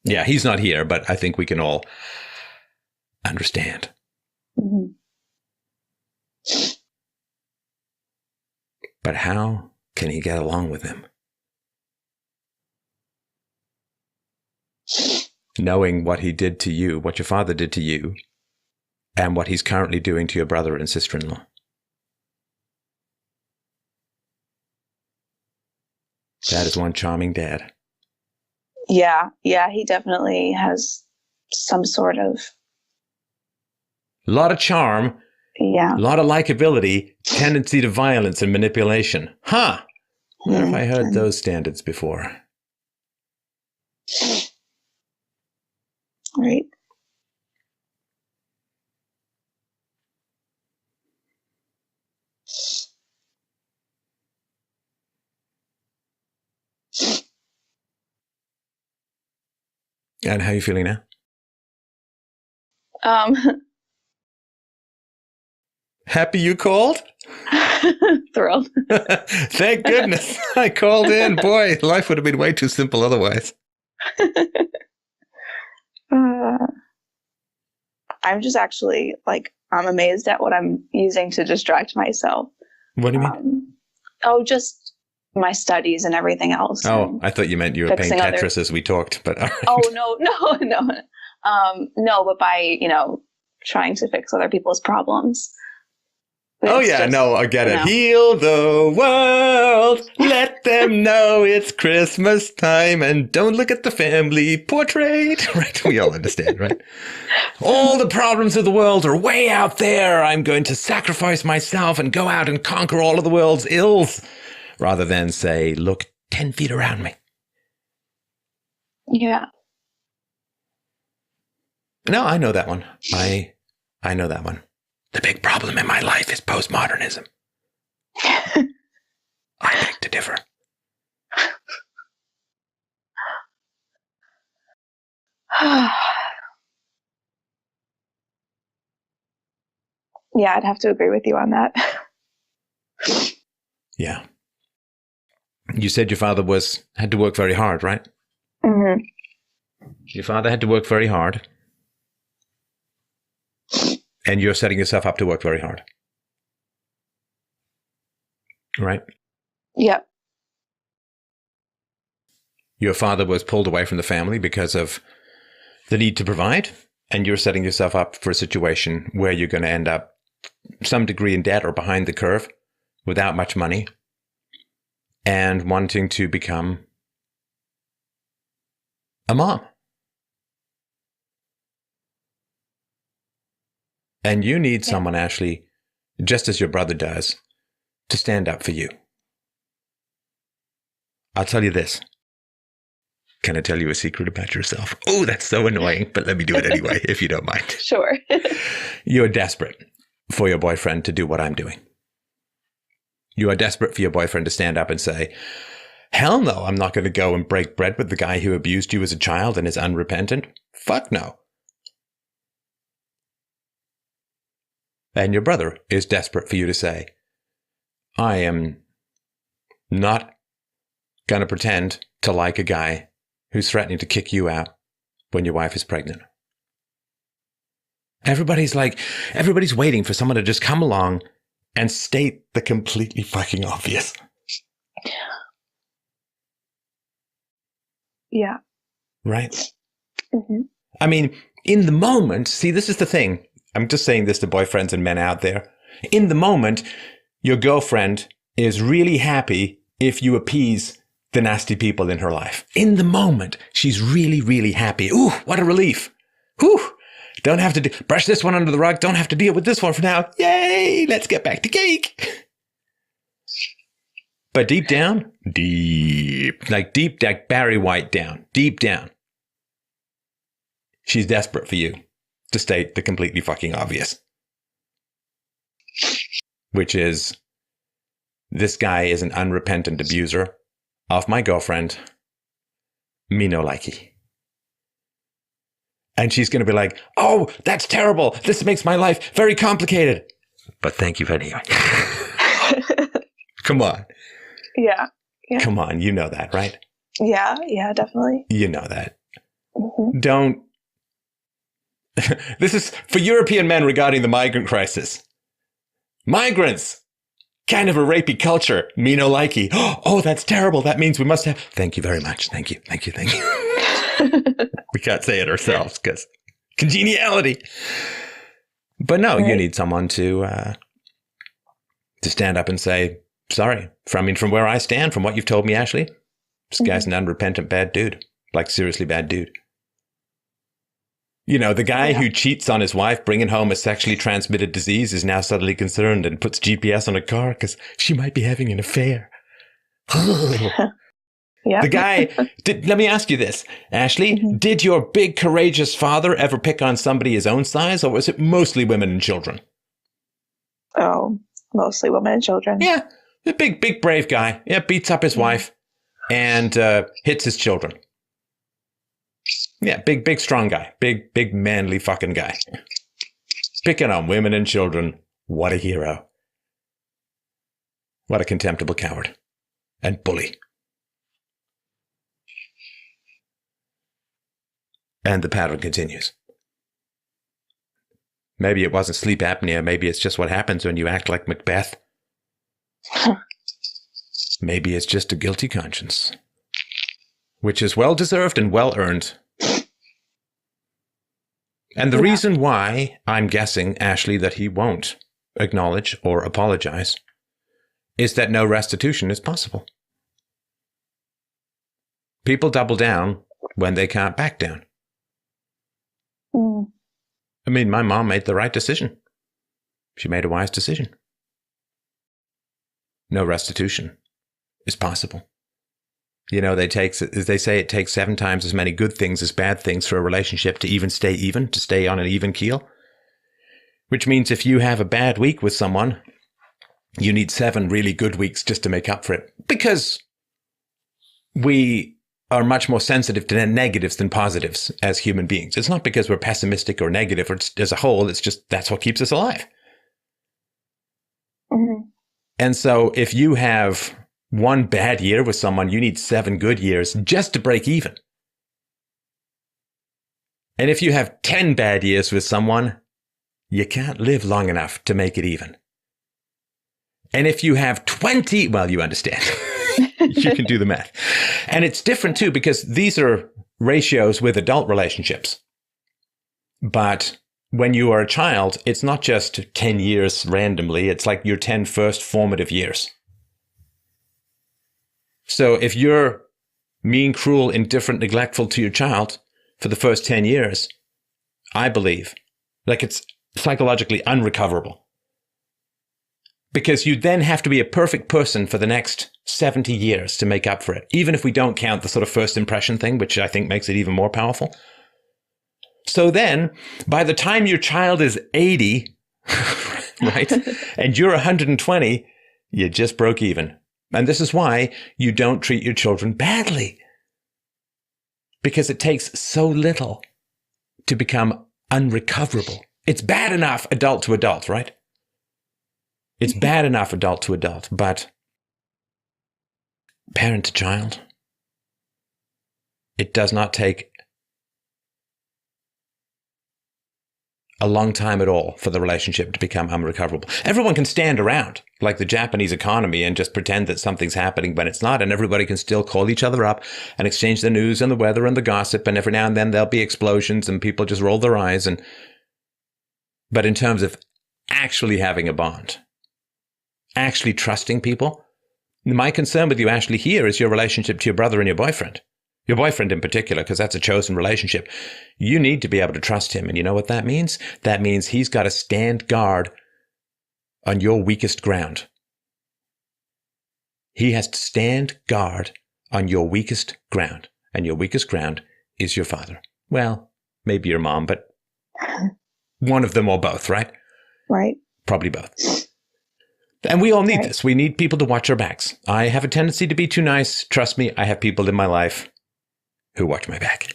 Yeah, he's not here, but I think we can all understand. Mm-hmm. But how can he get along with him? Knowing what he did to you, what your father did to you, and what he's currently doing to your brother and sister-in-law. That is one charming dad. Yeah, he definitely has some sort of... A lot of charm. Yeah. A lot of likability, tendency to violence and manipulation. Huh. Where have I heard those standards before? Right. And how are you feeling now? Happy you called? Thrilled. Thank goodness I called in. Boy, life would have been way too simple otherwise. I'm just actually, I'm amazed at what I'm using to distract myself. What do you mean? Just my studies and everything else. Oh, I thought you meant you were playing Tetris as we talked, but all right. Oh, no. No, but by, trying to fix other people's problems. Oh, yeah, I get it. Heal the world. Let them know it's Christmas time and don't look at the family portrait. Right? We all understand, right? All the problems of the world are way out there. I'm going to sacrifice myself and go out and conquer all of the world's ills rather than say, look 10 feet around me. Yeah. No, I know that one. I know that one. The big problem in my life is postmodernism. I beg to differ. Yeah, I'd have to agree with you on that. Yeah. You said your father had to work very hard, right? Mm-hmm. Your father had to work very hard. And you're setting yourself up to work very hard. Right? Yep. Your father was pulled away from the family because of the need to provide, and you're setting yourself up for a situation where you're going to end up some degree in debt or behind the curve without much money and wanting to become a mom. And you need someone, Ashley, just as your brother does, to stand up for you. I'll tell you this. Can I tell you a secret about yourself? Oh, that's so annoying, but let me do it anyway, if you don't mind. Sure. You're desperate for your boyfriend to do what I'm doing. You are desperate for your boyfriend to stand up and say, hell no, I'm not going to go and break bread with the guy who abused you as a child and is unrepentant. Fuck no. And your brother is desperate for you to say, I am not going to pretend to like a guy who's threatening to kick you out when your wife is pregnant. Everybody's waiting for someone to just come along and state the completely fucking obvious. Yeah. Right? Mm-hmm. I mean, in the moment, see, this is the thing. I'm just saying this to boyfriends and men out there. In the moment, your girlfriend is really happy if you appease the nasty people in her life. In the moment, she's really, really happy. Ooh, what a relief. Whew. Don't have to brush this one under the rug. Don't have to deal with this one for now. Yay, let's get back to cake. But deep down, like Barry White down, deep down, she's desperate for you, to state the completely fucking obvious. Which is, this guy is an unrepentant abuser of my girlfriend, me no likey. And she's going to be like, oh, that's terrible. This makes my life very complicated. But thank you anyway. Come on. Yeah. Come on. You know that, right? Yeah, definitely. You know that. Mm-hmm. Don't. This is for European men regarding the migrant crisis. Migrants. Kind of a rapey culture. Me no likey. Oh, that's terrible. That means we must have. Thank you very much. Thank you. We can't say it ourselves because congeniality. But no, right. You need someone to stand up and say, sorry. From where I stand, from what you've told me, Ashley, this guy's an unrepentant bad dude. Like, seriously bad dude. You know, the guy who cheats on his wife, bringing home a sexually transmitted disease, is now suddenly concerned and puts GPS on a car because she might be having an affair. Yeah. The guy, let me ask you this, Ashley, did your big courageous father ever pick on somebody his own size, or was it mostly women and children? Oh, mostly women and children. Yeah, a big brave guy. Yeah, beats up his wife and hits his children. Yeah, big strong guy. Big manly fucking guy. Picking on women and children. What a hero. What a contemptible coward. And bully. And the pattern continues. Maybe it wasn't sleep apnea. Maybe it's just what happens when you act like Macbeth. Maybe it's just a guilty conscience. Which is well-deserved and well-earned. And the reason why I'm guessing, Ashley, that he won't acknowledge or apologize is that no restitution is possible. People double down when they can't back down. I mean, my mom made the right decision. She made a wise decision. No restitution is possible. You know, they say it takes 7 times as many good things as bad things for a relationship to stay on an even keel. Which means if you have a bad week with someone, you need 7 really good weeks just to make up for it. Because we are much more sensitive to negatives than positives as human beings. It's not because we're pessimistic or negative or as a whole. It's just that's what keeps us alive. Mm-hmm. And so if you have 1 bad year with someone, you need 7 good years just to break even. And if you have 10 bad years with someone, you can't live long enough to make it even. And if you have 20, well, you understand. You can do the math. And it's different too, because these are ratios with adult relationships. But when you are a child, it's not just 10 years randomly. It's like your 10 first formative years. So if you're mean, cruel, indifferent, neglectful to your child for the first 10 years, I believe, like it's psychologically unrecoverable. Because you then have to be a perfect person for the next 70 years to make up for it. Even if we don't count the sort of first impression thing, which I think makes it even more powerful. So then, by the time your child is 80, right, and you're 120, you just broke even. And this is why you don't treat your children badly. Because it takes so little to become unrecoverable. It's bad enough adult to adult, right? It's bad enough adult to adult, but parent to child, it does not take a long time at all for the relationship to become unrecoverable. Everyone can stand around like the Japanese economy and just pretend that something's happening when it's not, and everybody can still call each other up and exchange the news and the weather and the gossip, and every now and then there'll be explosions and people just roll their eyes. But in terms of actually having a bond, actually trusting people, My concern with you, Ashley, here is your relationship to your brother and your boyfriend. Your boyfriend in particular, because that's a chosen relationship. You need to be able to trust him. And you know what that means? That means he's got to stand guard on your weakest ground. He has to stand guard on your weakest ground. And your weakest ground is your father. Well, maybe your mom, but one of them or both, right? Right. Probably both. And we all need this. We need people to watch our backs. I have a tendency to be too nice. Trust me, I have people in my life who watch my back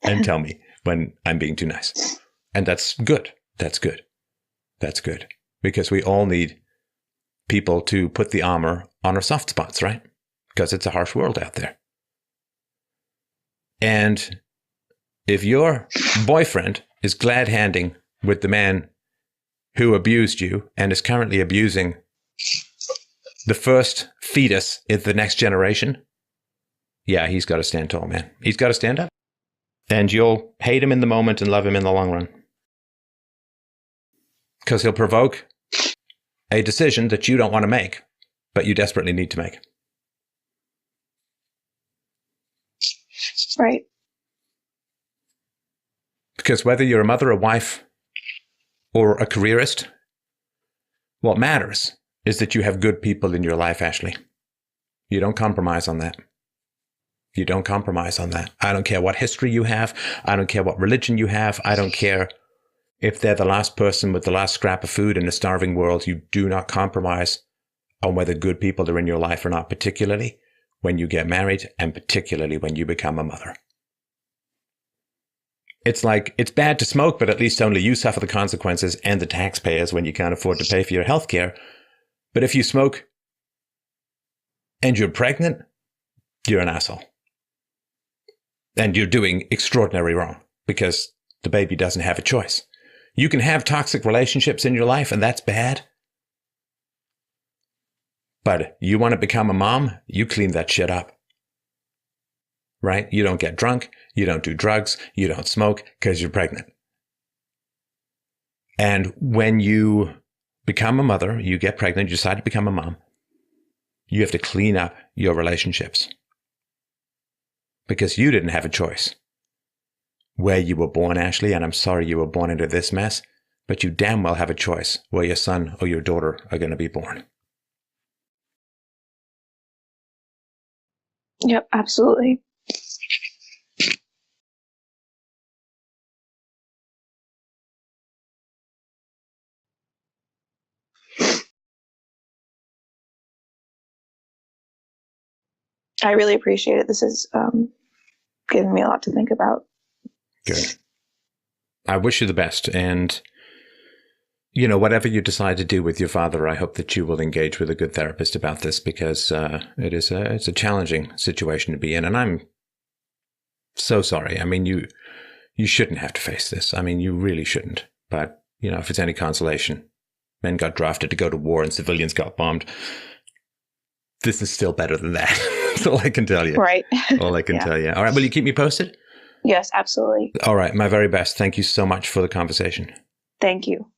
and tell me when I'm being too nice. And that's good. That's good. That's good. Because we all need people to put the armor on our soft spots, right? Because it's a harsh world out there. And if your boyfriend is glad-handing with the man who abused you and is currently abusing the first fetus in the next generation, yeah, he's got to stand tall, man. He's got to stand up. And you'll hate him in the moment and love him in the long run. Because he'll provoke a decision that you don't want to make, but you desperately need to make. Right. Because whether you're a mother, a wife, or a careerist, what matters is that you have good people in your life, Ashley. You don't compromise on that. You don't compromise on that. I don't care what history you have. I don't care what religion you have. I don't care if they're the last person with the last scrap of food in a starving world. You do not compromise on whether good people are in your life or not, particularly when you get married and particularly when you become a mother. It's like, it's bad to smoke, but at least only you suffer the consequences and the taxpayers when you can't afford to pay for your health care. But if you smoke and you're pregnant, you're an asshole. And you're doing extraordinary wrong because the baby doesn't have a choice. You can have toxic relationships in your life, and that's bad. But you want to become a mom, you clean that shit up. Right? You don't get drunk, you don't do drugs, you don't smoke because you're pregnant. And when you become a mother, you get pregnant, you decide to become a mom, you have to clean up your relationships. Because you didn't have a choice where you were born, Ashley, and I'm sorry you were born into this mess, but you damn well have a choice where your son or your daughter are going to be born. Yep, absolutely. I really appreciate it. This is given me a lot to think about. Good. I wish you the best. And, you know, whatever you decide to do with your father, I hope that you will engage with a good therapist about this because it's a challenging situation to be in. And I'm so sorry. I mean, you shouldn't have to face this. I mean, you really shouldn't. But, you know, if it's any consolation, men got drafted to go to war and civilians got bombed. This is still better than that. That's all I can tell you. Right. All I can tell you. All right. Will you keep me posted? Yes, absolutely. All right. My very best. Thank you so much for the conversation. Thank you.